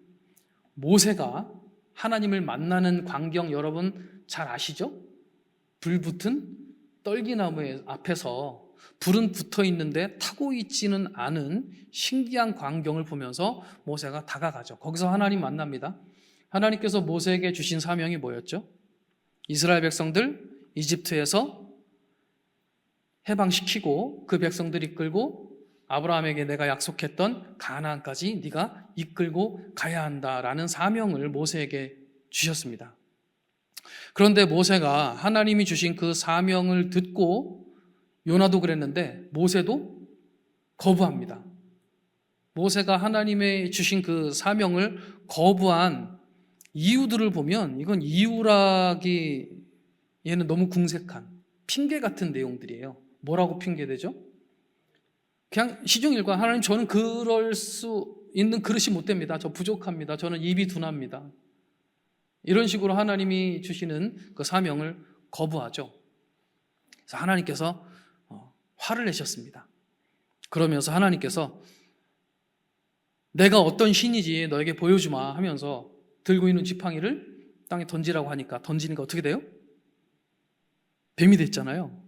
Speaker 6: 모세가 하나님을 만나는 광경 여러분 잘 아시죠? 불 붙은 떨기나무 앞에서 불은 붙어 있는데 타고 있지는 않은 신기한 광경을 보면서 모세가 다가가죠. 거기서 하나님 만납니다. 하나님께서 모세에게 주신 사명이 뭐였죠? 이스라엘 백성들 이집트에서 해방시키고 그 백성들 이끌고 아브라함에게 내가 약속했던 가나안까지 네가 이끌고 가야 한다라는 사명을 모세에게 주셨습니다. 그런데 모세가 하나님이 주신 그 사명을 듣고, 요나도 그랬는데 모세도 거부합니다. 모세가 하나님의 주신 그 사명을 거부한 이유들을 보면 이건 이유라기 얘는 너무 궁색한 핑계 같은 내용들이에요. 뭐라고 핑계대죠? 그냥 시종일관 하나님 저는 그럴 수 있는 그릇이 못 됩니다. 저 부족합니다. 저는 입이 둔합니다. 이런 식으로 하나님이 주시는 그 사명을 거부하죠. 그래서 하나님께서 화를 내셨습니다. 그러면서 하나님께서 내가 어떤 신이지 너에게 보여주마 하면서 들고 있는 지팡이를 땅에 던지라고 하니까 던지니까 어떻게 돼요? 뱀이 됐잖아요.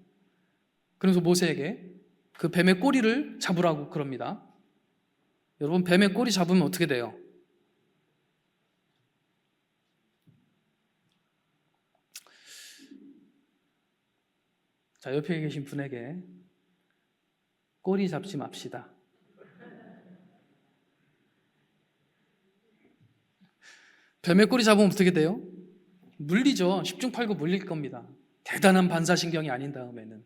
Speaker 6: 그래서 모세에게 그 뱀의 꼬리를 잡으라고 그럽니다. 여러분, 뱀의 꼬리 잡으면 어떻게 돼요? 자, 옆에 계신 분에게 꼬리 잡지 맙시다. 뱀의 꼬리 잡으면 어떻게 돼요? 물리죠. 10중 8구 물릴 겁니다. 대단한 반사신경이 아닌 다음에는.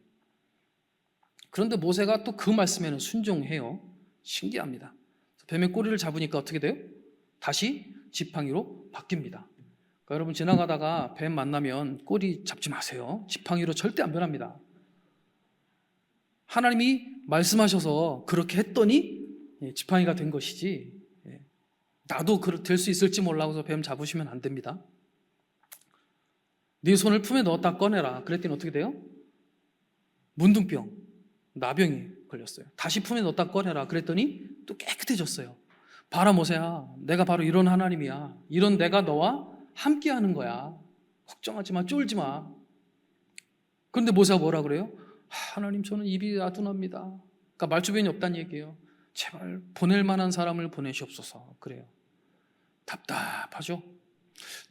Speaker 6: 그런데 모세가 또 그 말씀에는 순종해요. 신기합니다. 뱀의 꼬리를 잡으니까 어떻게 돼요? 다시 지팡이로 바뀝니다. 그러니까 여러분, 지나가다가 뱀 만나면 꼬리 잡지 마세요. 지팡이로 절대 안 변합니다. 하나님이 말씀하셔서 그렇게 했더니 지팡이가 된 것이지, 나도 될 수 있을지 몰라서 뱀 잡으시면 안 됩니다. 네 손을 품에 넣었다 꺼내라. 그랬더니 어떻게 돼요? 문둥병, 나병이 걸렸어요. 다시 품에 넣었다 꺼내라. 그랬더니 또 깨끗해졌어요. 봐라 모세야, 내가 바로 이런 하나님이야. 이런 내가 너와 함께하는 거야. 걱정하지 마, 쫄지 마. 그런데 모세가 뭐라 그래요? 하나님, 저는 입이 아둔합니다. 그러니까 말주변이 없다는 얘기예요. 제발 보낼 만한 사람을 보내시옵소서. 그래요. 답답하죠?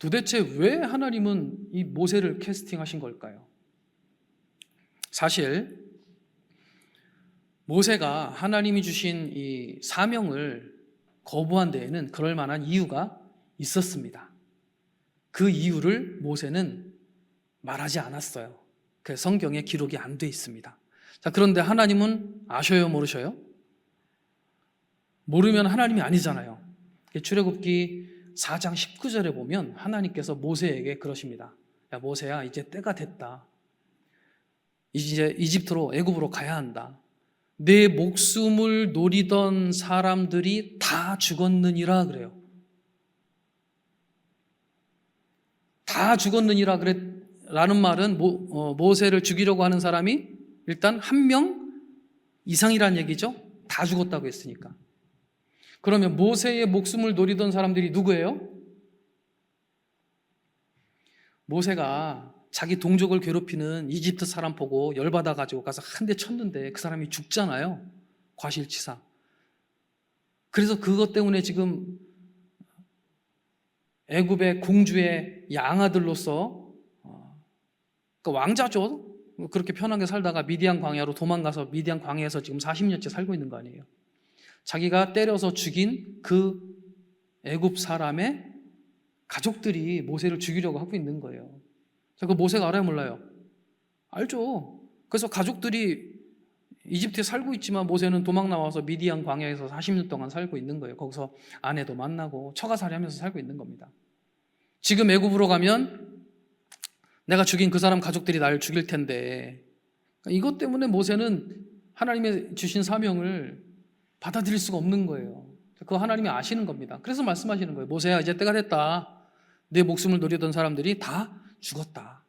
Speaker 6: 도대체 왜 하나님은 이 모세를 캐스팅하신 걸까요? 사실 모세가 하나님이 주신 이 사명을 거부한 데에는 그럴 만한 이유가 있었습니다. 그 이유를 모세는 말하지 않았어요. 그래서 성경에 기록이 안 돼 있습니다. 자, 그런데 하나님은 아셔요, 모르셔요? 모르면 하나님이 아니잖아요. 출애굽기 4장 19절에 보면 하나님께서 모세에게 그러십니다. 야, 모세야, 이제 때가 됐다. 이제 이집트로, 애굽으로 가야 한다. 내 목숨을 노리던 사람들이 다 죽었느니라 그래요. 다 죽었느니라 라는 말은 모세를 죽이려고 하는 사람이 일단 1명 이상이란 얘기죠. 다 죽었다고 했으니까. 그러면 모세의 목숨을 노리던 사람들이 누구예요? 모세가 자기 동족을 괴롭히는 이집트 사람 보고 열받아 가지고 가서 한 대 쳤는데 그 사람이 죽잖아요. 과실치사. 그래서 그것 때문에 지금 애굽의 공주의 양아들로서, 그러니까 왕자죠. 그렇게 편하게 살다가 미디안 광야로 도망가서 미디안 광야에서 지금 40년째 살고 있는 거 아니에요. 자기가 때려서 죽인 그 애굽 사람의 가족들이 모세를 죽이려고 하고 있는 거예요. 자, 그 모세가 알아요, 몰라요? 알죠. 그래서 가족들이 이집트에 살고 있지만 모세는 도망 나와서 미디안 광야에서 40년 동안 살고 있는 거예요. 거기서 아내도 만나고 처가살이 하면서 살고 있는 겁니다. 지금 애굽으로 가면 내가 죽인 그 사람 가족들이 나를 죽일 텐데, 이것 때문에 모세는 하나님의 주신 사명을 받아들일 수가 없는 거예요. 그거 하나님이 아시는 겁니다. 그래서 말씀하시는 거예요. 모세야, 이제 때가 됐다. 내 목숨을 노리던 사람들이 다 죽었다.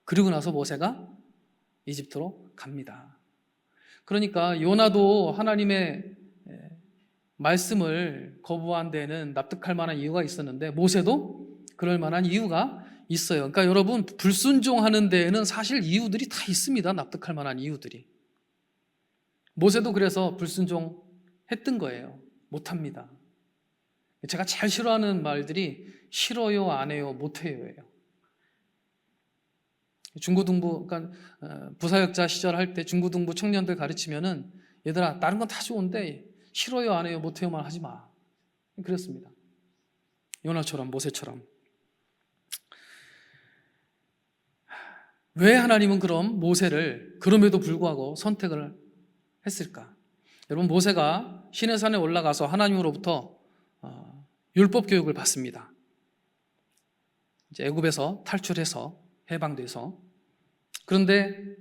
Speaker 6: 그리고 나서 모세가 이집트로 갑니다. 그러니까 요나도 하나님의 말씀을 거부한 데는 납득할 만한 이유가 있었는데 모세도 그럴 만한 이유가 있어요. 그러니까 여러분, 불순종하는 데에는 사실 이유들이 다 있습니다. 납득할 만한 이유들이. 모세도 그래서 불순종했던 거예요. 못합니다. 제가 제일 싫어하는 말들이 싫어요, 안 해요, 못해요예요. 중고등부, 그러니까 부사역자 시절 할 때 중고등부 청년들 가르치면은, 얘들아, 다른 건 다 좋은데 싫어요, 안 해요, 못해요만 하지 마. 그랬습니다. 요나처럼, 모세처럼. 왜 하나님은 그럼 모세를 그럼에도 불구하고 선택을 했을까? 여러분, 모세가 시내산에 올라가서 하나님으로부터 율법 교육을 받습니다. 이제 애굽에서 탈출해서 해방돼서. 그런데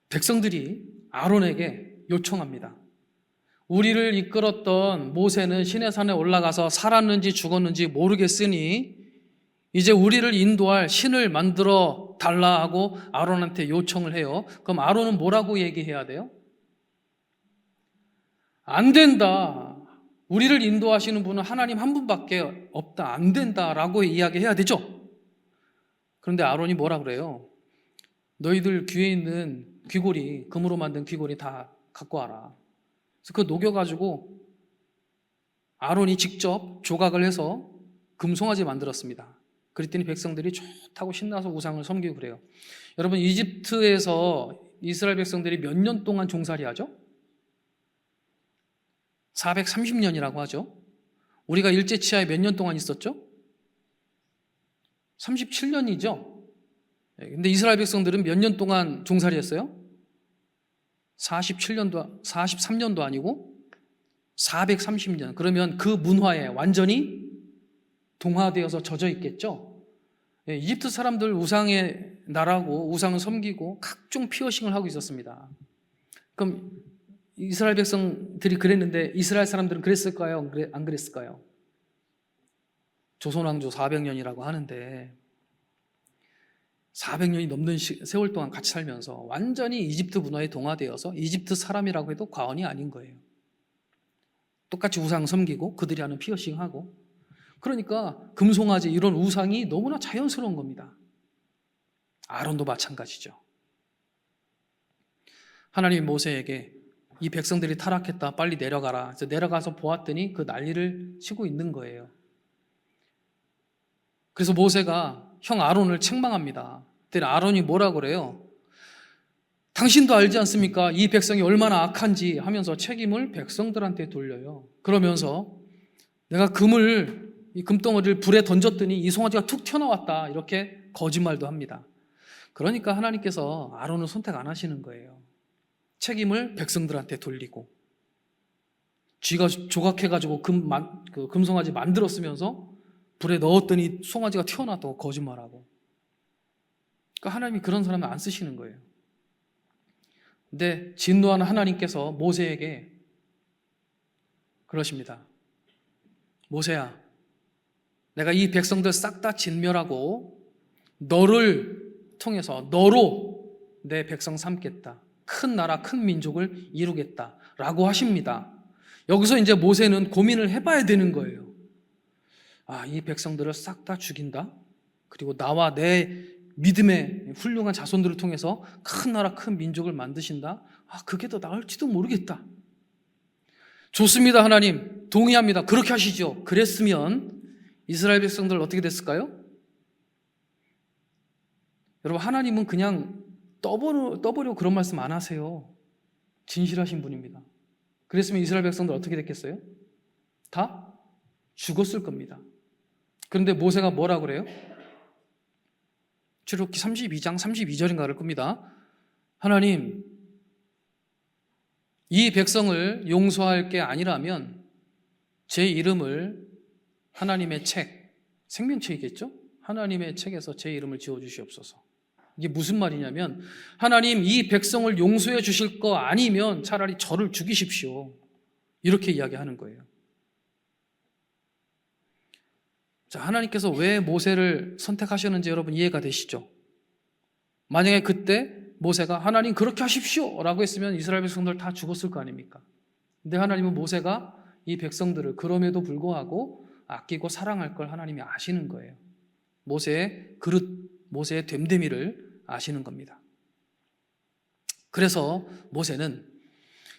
Speaker 6: 백성들이 아론에게 요청합니다. 우리를 이끌었던 모세는 시내산에 올라가서 살았는지 죽었는지 모르겠으니 이제 우리를 인도할 신을 만들어 달라 하고 아론한테 요청을 해요. 그럼 아론은 뭐라고 얘기해야 돼요? 안 된다. 우리를 인도하시는 분은 하나님 한 분밖에 없다. 안 된다라고 이야기해야 되죠. 그런데 아론이 뭐라 그래요? 너희들 귀에 있는 귀고리, 금으로 만든 귀고리 다 갖고 와라. 그래서 그 녹여가지고 아론이 직접 조각을 해서 금송아지 만들었습니다. 그랬더니 백성들이 좋다고 신나서 우상을 섬기고 그래요. 여러분, 이집트에서 이스라엘 백성들이 몇 년 동안 종살이 하죠? 430년이라고 하죠. 우리가 일제치하에 몇 년 동안 있었죠? 37년이죠. 근데 이스라엘 백성들은 몇 년 동안 종살이 했어요? 43년도 아니고 430년. 그러면 그 문화에 완전히 동화되어서 젖어 있겠죠. 이집트 사람들 우상의 나라고 우상을 섬기고 각종 피어싱을 하고 있었습니다. 그럼 이스라엘 백성들이 그랬는데 이스라엘 사람들은 그랬을까요? 안 그랬을까요? 조선왕조 400년이라고 하는데 400년이 넘는 세월 동안 같이 살면서 완전히 이집트 문화에 동화되어서 이집트 사람이라고 해도 과언이 아닌 거예요. 똑같이 우상 섬기고 그들이 하는 피어싱하고, 그러니까 금송아지 이런 우상이 너무나 자연스러운 겁니다. 아론도 마찬가지죠. 하나님이 모세에게 이 백성들이 타락했다, 빨리 내려가라. 그래서 내려가서 보았더니 그 난리를 치고 있는 거예요. 그래서 모세가 형 아론을 책망합니다. 그때 아론이 뭐라고 그래요? 당신도 알지 않습니까? 이 백성이 얼마나 악한지 하면서 책임을 백성들한테 돌려요. 그러면서 내가 이 금덩어리를 불에 던졌더니 이 송아지가 툭 튀어나왔다, 이렇게 거짓말도 합니다. 그러니까 하나님께서 아론을 선택 안 하시는 거예요. 책임을 백성들한테 돌리고, 쥐가 조각해가지고 금송아지 만들었으면서 불에 넣었더니 송아지가 튀어나왔다고 거짓말하고. 그러니까 하나님이 그런 사람을 안 쓰시는 거예요. 근데 진노하는 하나님께서 모세에게 그러십니다. 모세야, 내가 이 백성들 싹 다 진멸하고 너를 통해서 너로 내 백성 삼겠다. 큰 나라, 큰 민족을 이루겠다 라고 하십니다. 여기서 이제 모세는 고민을 해봐야 되는 거예요. 이 백성들을 싹 다 죽인다? 그리고 나와 내 믿음의 훌륭한 자손들을 통해서 큰 나라, 큰 민족을 만드신다? 그게 더 나을지도 모르겠다. 좋습니다, 하나님. 동의합니다. 그렇게 하시죠. 그랬으면 이스라엘 백성들 어떻게 됐을까요? 여러분, 하나님은 그냥 떠보려고 그런 말씀 안 하세요. 진실하신 분입니다. 그랬으면 이스라엘 백성들 어떻게 됐겠어요? 다 죽었을 겁니다. 그런데 모세가 뭐라고 그래요? 출애굽기 32장 32절인가를 겁니다. 하나님, 이 백성을 용서할 게 아니라면 제 이름을 하나님의 책, 생명책이겠죠? 하나님의 책에서 제 이름을 지어주시옵소서. 이게 무슨 말이냐면, 하나님, 이 백성을 용서해 주실 거 아니면 차라리 저를 죽이십시오, 이렇게 이야기하는 거예요. 자, 하나님께서 왜 모세를 선택하셨는지 여러분 이해가 되시죠? 만약에 그때 모세가 하나님 그렇게 하십시오 라고 했으면 이스라엘 백성들 다 죽었을 거 아닙니까? 근데 하나님은 모세가 이 백성들을 그럼에도 불구하고 아끼고 사랑할 걸 하나님이 아시는 거예요. 모세의 그릇, 모세의 됨됨이를 아시는 겁니다. 그래서 모세는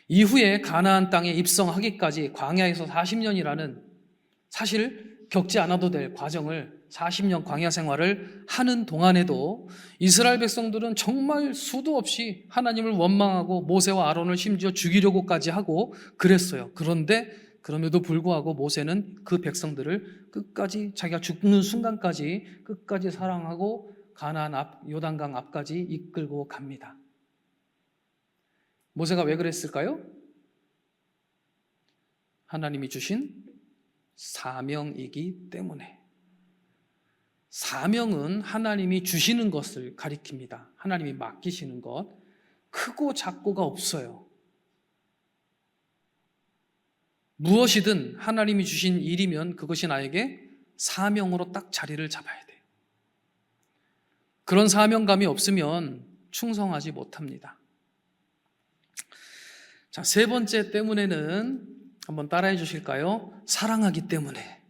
Speaker 6: 이후에 가나안 땅에 입성하기까지 광야에서 40년이라는 사실 겪지 않아도 될 과정을 40년 광야 생활을 하는 동안에도 이스라엘 백성들은 정말 수도 없이 하나님을 원망하고 모세와 아론을 심지어 죽이려고까지 하고 그랬어요. 그런데 그럼에도 불구하고 모세는 그 백성들을 끝까지, 자기가 죽는 순간까지 끝까지 사랑하고 가나안 앞, 요단강 앞까지 이끌고 갑니다. 모세가 왜 그랬을까요? 하나님이 주신 사명이기 때문에. 사명은 하나님이 주시는 것을 가리킵니다. 하나님이 맡기시는 것. 크고 작고가 없어요. 무엇이든 하나님이 주신 일이면 그것이 나에게 사명으로 딱 자리를 잡아야 돼요. 그런 사명감이 없으면 충성하지 못합니다. 자, 세 번째 때문에는 한번 따라해 주실까요? 사랑하기 때문에.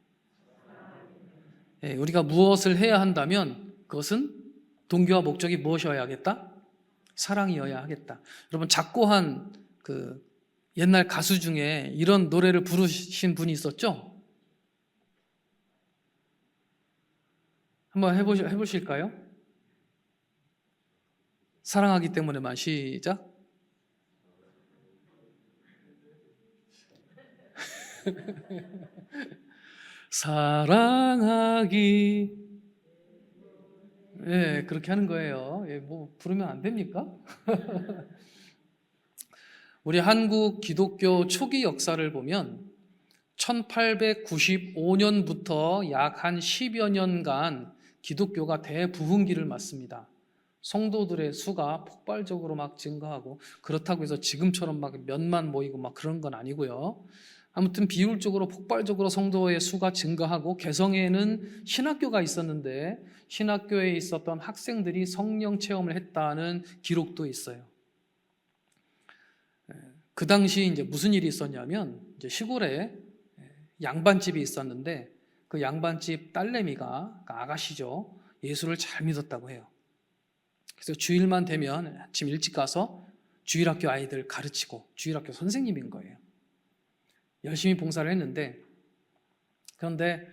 Speaker 6: 우리가 무엇을 해야 한다면 그것은 동기와 목적이 무엇이어야 하겠다? 사랑이어야 하겠다. 여러분, 작고 한 옛날 가수 중에 이런 노래를 부르신 분이 있었죠? 한번 해보실까요? 사랑하기 때문에만. 시작. 사랑하기. 예, 그렇게 하는 거예요. 예, 뭐 부르면 안 됩니까? 우리 한국 기독교 초기 역사를 보면 1895년부터 약 한 10여 년간 기독교가 대부흥기를 맞습니다. 성도들의 수가 폭발적으로 막 증가하고, 그렇다고 해서 지금처럼 막 몇만 모이고 막 그런 건 아니고요. 아무튼 비율적으로 폭발적으로 성도의 수가 증가하고, 개성에는 신학교가 있었는데 신학교에 있었던 학생들이 성령 체험을 했다는 기록도 있어요. 그 당시 이제 무슨 일이 있었냐면, 이제 시골에 양반집이 있었는데 그 양반집 딸내미가, 그러니까 아가씨죠, 예수를 잘 믿었다고 해요. 그래서 주일만 되면 아침 일찍 가서 주일학교 아이들 가르치고, 주일학교 선생님인 거예요. 열심히 봉사를 했는데, 그런데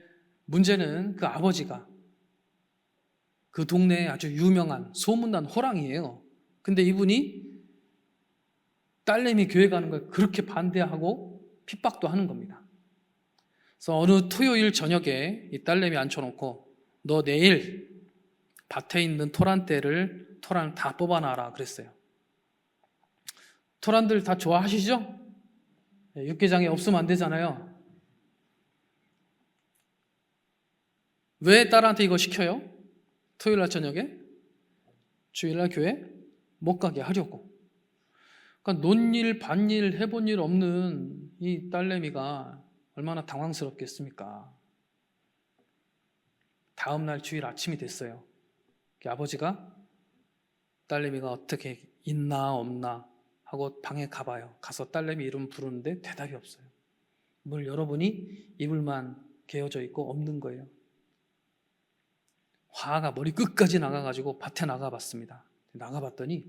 Speaker 6: 문제는 그 아버지가 그 동네에 아주 유명한 소문난 호랑이에요. 근데 이분이 딸내미 교회 가는 걸 그렇게 반대하고 핍박도 하는 겁니다. 그래서 어느 토요일 저녁에 이 딸내미 앉혀놓고, 너 내일 밭에 있는 토란을 다 뽑아놔라 그랬어요. 토란들 다 좋아하시죠? 육개장에 없으면 안 되잖아요. 왜 딸한테 이거 시켜요? 토요일날 저녁에? 주일날 교회 못 가게 하려고. 그러니까 논일 반일 해본 일 없는 이 딸내미가 얼마나 당황스럽겠습니까? 다음날 주일 아침이 됐어요. 아버지가 딸내미가 어떻게 있나 없나 하고 방에 가봐요. 가서 딸내미 이름 부르는데 대답이 없어요. 문을 열어보니 이불만 개어져 있고 없는 거예요. 화가 머리 끝까지 나가가지고 밭에 나가봤습니다. 나가봤더니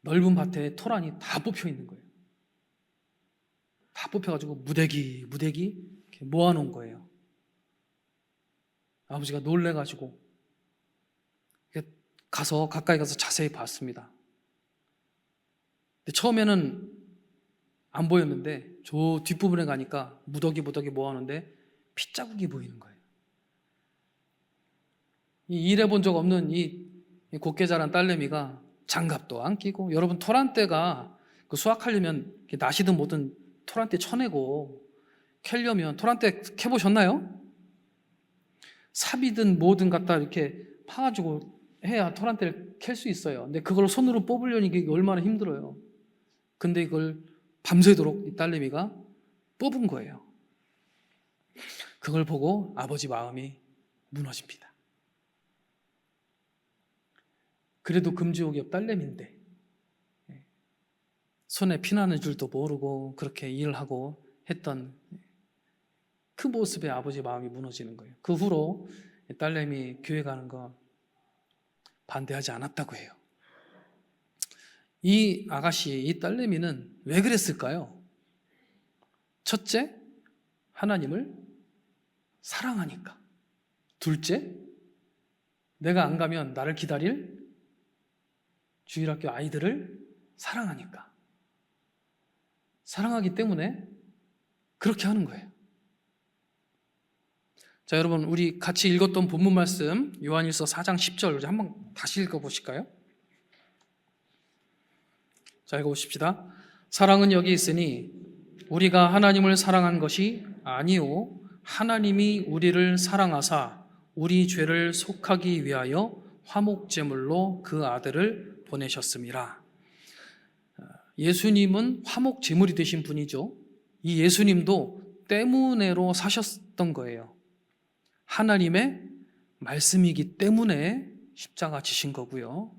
Speaker 6: 넓은 밭에 토란이 다 뽑혀 있는 거예요. 다 뽑혀가지고 무대기 이렇게 모아놓은 거예요. 아버지가 놀래가지고 가까이 가서 자세히 봤습니다. 근데 처음에는 안 보였는데 저 뒷부분에 가니까 무더기 모아놓는데 핏자국이 보이는 거예요. 이 일해본 적 없는 이 곱게 자란 딸내미가 장갑도 안 끼고, 여러분 토란대가 그 수확하려면 나시든 뭐든 토란대 쳐내고 캐려면, 토란대 캐보셨나요? 삽이든 뭐든 갖다 이렇게 파가지고 해야 토란대를 캘 수 있어요. 근데 그걸 손으로 뽑으려니 이게 얼마나 힘들어요. 근데 이걸 밤새도록 이 딸내미가 뽑은 거예요. 그걸 보고 아버지 마음이 무너집니다. 그래도 금지옥이 딸내미인데 손에 피나는 줄도 모르고 그렇게 일을 하고 했던 그 모습에 아버지 마음이 무너지는 거예요. 그 후로 딸내미 교회 가는 거 반대하지 않았다고 해요. 이 아가씨, 이 딸내미는 왜 그랬을까요? 첫째, 하나님을 사랑하니까. 둘째, 내가 안 가면 나를 기다릴 주일학교 아이들을 사랑하니까. 사랑하기 때문에 그렇게 하는 거예요. 자, 여러분, 우리 같이 읽었던 본문 말씀 요한일서 4장 10절 한번 다시 읽어보실까요? 자, 읽어보십시다. 사랑은 여기 있으니 우리가 하나님을 사랑한 것이 아니요 하나님이 우리를 사랑하사 우리 죄를 속하기 위하여 화목제물로 그 아들을 보내셨습니다. 예수님은 화목제물이 되신 분이죠. 이 예수님도 때문에로 사셨던 거예요. 하나님의 말씀이기 때문에 십자가 지신 거고요.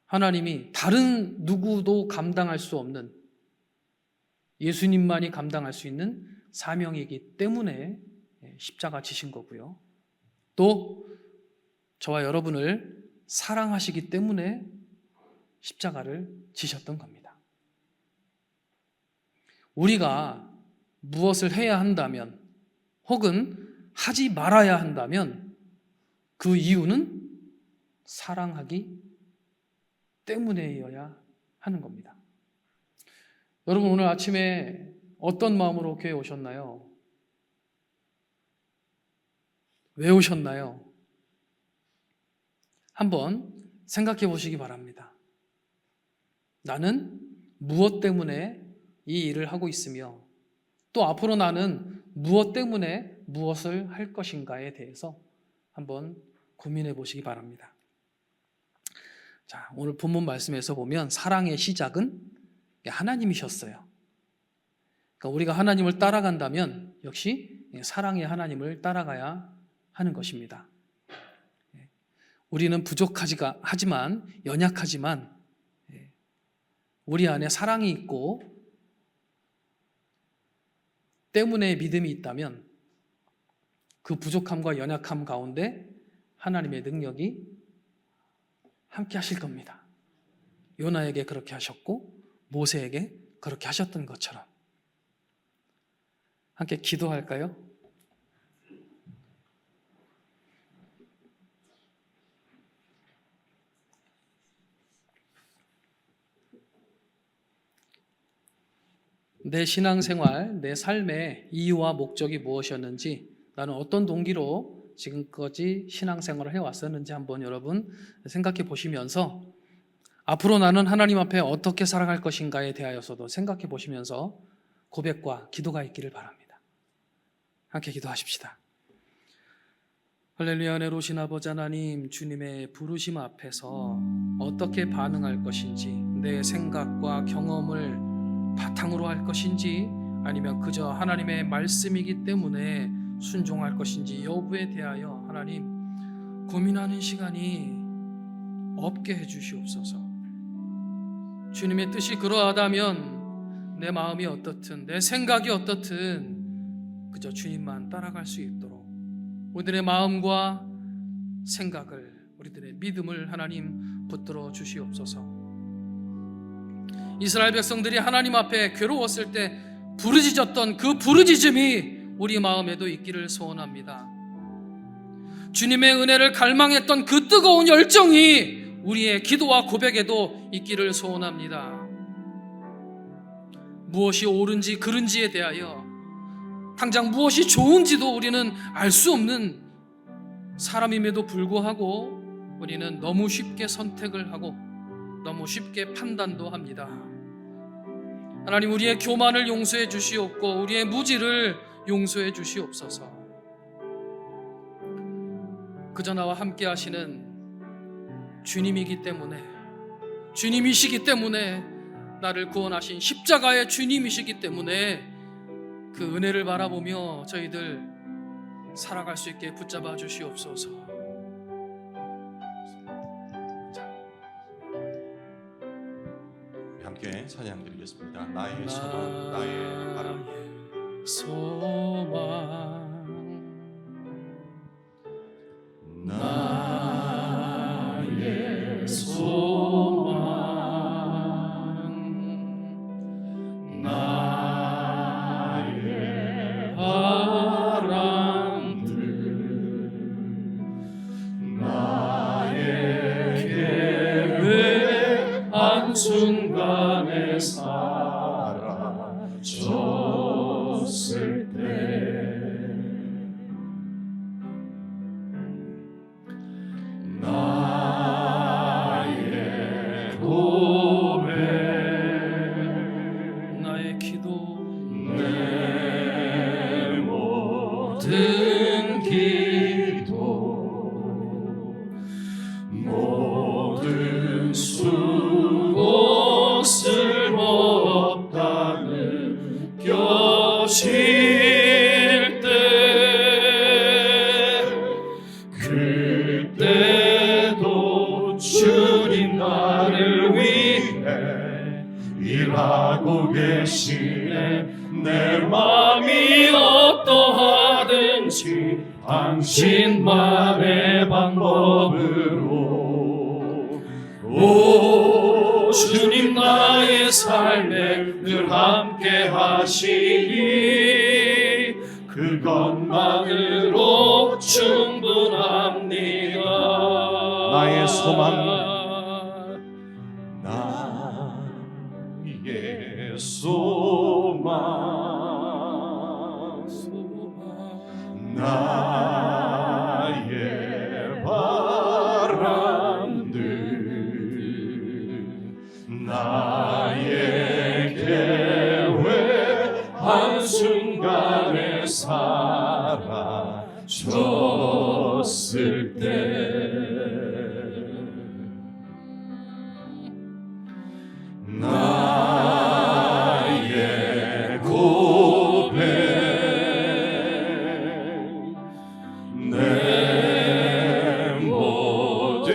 Speaker 6: 하나님이 다른 누구도 감당할 수 없는, 예수님만이 감당할 수 있는 사명이기 때문에 십자가 지신 거고요. 또 저와 여러분을 사랑하시기 때문에 십자가를 지셨던 겁니다. 우리가 무엇을 해야 한다면 혹은 하지 말아야 한다면 그 이유는 사랑하기 때문에여야 하는 겁니다. 여러분, 오늘 아침에 어떤 마음으로 교회에 오셨나요? 왜 오셨나요? 한번 생각해 보시기 바랍니다. 나는 무엇 때문에 이 일을 하고 있으며 또 앞으로 나는 무엇 때문에 무엇을 할 것인가에 대해서 한번 고민해 보시기 바랍니다. 자, 오늘 본문 말씀에서 보면 사랑의 시작은 하나님이셨어요. 그러니까 우리가 하나님을 따라간다면 역시 사랑의 하나님을 따라가야 하는 것입니다. 우리는 하지만 연약하지만 우리 안에 사랑이 있고 때문에 믿음이 있다면 그 부족함과 연약함 가운데 하나님의 능력이 함께 하실 겁니다. 요나에게 그렇게 하셨고 모세에게 그렇게 하셨던 것처럼. 함께 기도할까요? 내 신앙생활, 내 삶의 이유와 목적이 무엇이었는지, 나는 어떤 동기로 지금까지 신앙생활을 해왔었는지 한번 여러분 생각해 보시면서 앞으로 나는 하나님 앞에 어떻게 살아갈 것인가에 대하여서도 생각해 보시면서 고백과 기도가 있기를 바랍니다. 함께 기도하십시다. 할렐루야. 은혜로 오신 아버지 하나님, 주님의 부르심 앞에서 어떻게 반응할 것인지, 내 생각과 경험을 바탕으로 할 것인지 아니면 그저 하나님의 말씀이기 때문에 순종할 것인지 여부에 대하여 하나님 고민하는 시간이 없게 해주시옵소서. 주님의 뜻이 그러하다면 내 마음이 어떻든 내 생각이 어떻든 그저 주님만 따라갈 수 있도록 우리들의 마음과 생각을, 우리들의 믿음을 하나님 붙들어 주시옵소서. 이스라엘 백성들이 하나님 앞에 괴로웠을 때 부르짖었던 그 부르짖음이 우리 마음에도 있기를 소원합니다. 주님의 은혜를 갈망했던 그 뜨거운 열정이 우리의 기도와 고백에도 있기를 소원합니다. 무엇이 옳은지 그른지에 대하여 당장 무엇이 좋은지도 우리는 알 수 없는 사람임에도 불구하고 우리는 너무 쉽게 선택을 하고 너무 쉽게 판단도 합니다. 하나님, 우리의 교만을 용서해 주시옵고 우리의 무지를 용서해 주시옵소서. 그저 나와 함께 하시는 주님이기 때문에, 주님이시기 때문에, 나를 구원하신 십자가의 주님이시기 때문에 그 은혜를 바라보며 저희들 살아갈 수 있게 붙잡아 주시옵소서.
Speaker 5: 함께 찬양 드리겠습니다. 나의 소망, 나의 바람.
Speaker 6: 소망,
Speaker 2: 나의 소망, 나의 바람들, 나의 계획 한순간에 사라졌을 때 나의 고백,
Speaker 6: 나의 기도,
Speaker 2: 내 모든 기도, 모든 수고 쓸모없다 느껴질 때 그때도 주님 나를 위해 일하고 계시네. 내 맘이 어떠하든지 당신만의 방법으로 오 주님 나의 삶에 늘 함께 하시니 그것만으로 충분합니다.
Speaker 5: 나의 소망 나의 소망 나의 바람들 나의 계획 한순간에 사라졌을 때 나의 고백 내 모든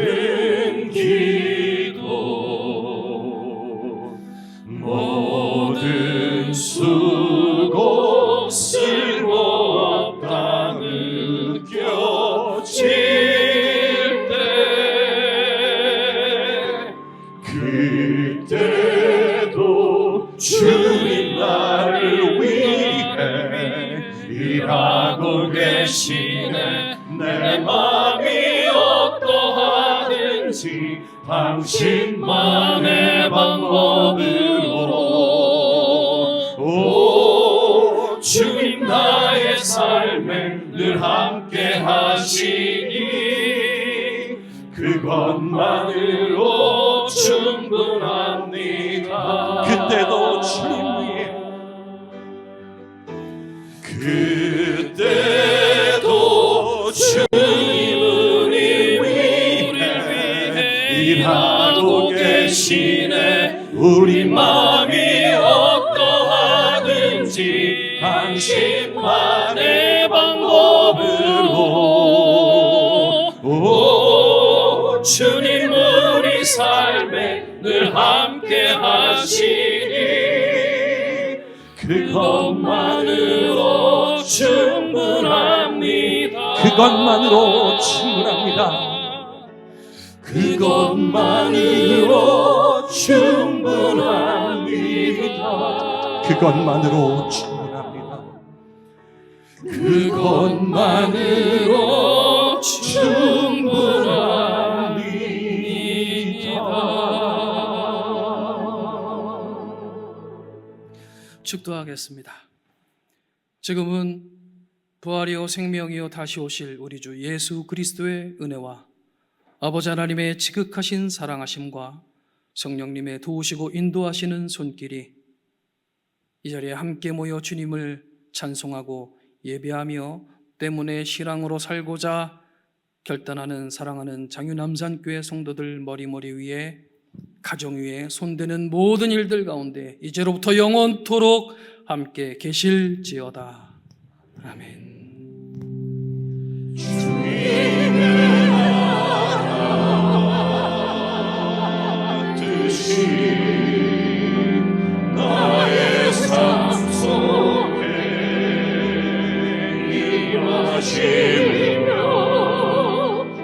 Speaker 5: 기도 모든 수고 쓸모없다 느껴질 때 그때도 주님 나를 위해 일하고 계시네. 내 맘이 어떠하든지 당신만의 방법으로 주님 나의 삶에 늘 함께 하시니 그것만으로 충분합니다. 그때도 주님 위해 그때도 주님 우리 위해 일하고 계시네. 우리 마음이 어떠하든지 당신만의 방법으로 주님 우리 삶에 늘 함께 하시니 그것만으로 충분합니다.
Speaker 4: 그것만으로 충분합니다.
Speaker 2: 그것만으로 충분합니다.
Speaker 4: 그것만으로 충분합니다.
Speaker 2: 그것만으로 충분합니다.
Speaker 6: 축도하겠습니다. 지금은 부활이요 생명이요 다시 오실 우리 주 예수 그리스도의 은혜와 아버지 하나님의 지극하신 사랑하심과 성령님의 도우시고 인도하시는 손길이 이 자리에 함께 모여 주님을 찬송하고 예배하며 때문에 신앙으로 살고자 결단하는 사랑하는 장유남산교회 성도들 머리머리 위에 가정 위에 손대는 모든 일들 가운데 이제로부터 영원토록 함께 계실지어다. 아멘.
Speaker 2: 나의 삶 속에 임하시며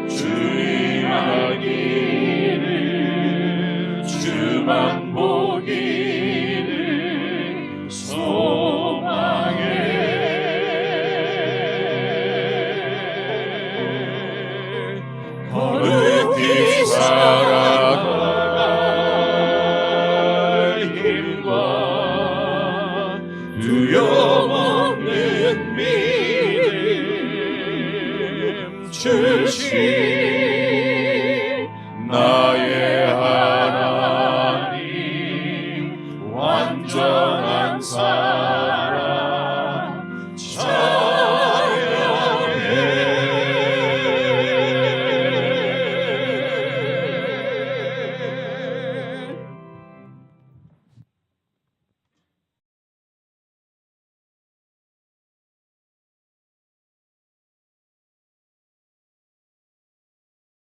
Speaker 2: 주님 알기를 주만 보기를 소망해 거룩히 살아갈 힘과 두려움없는 믿음 주신 나의 하나님 완전한 삶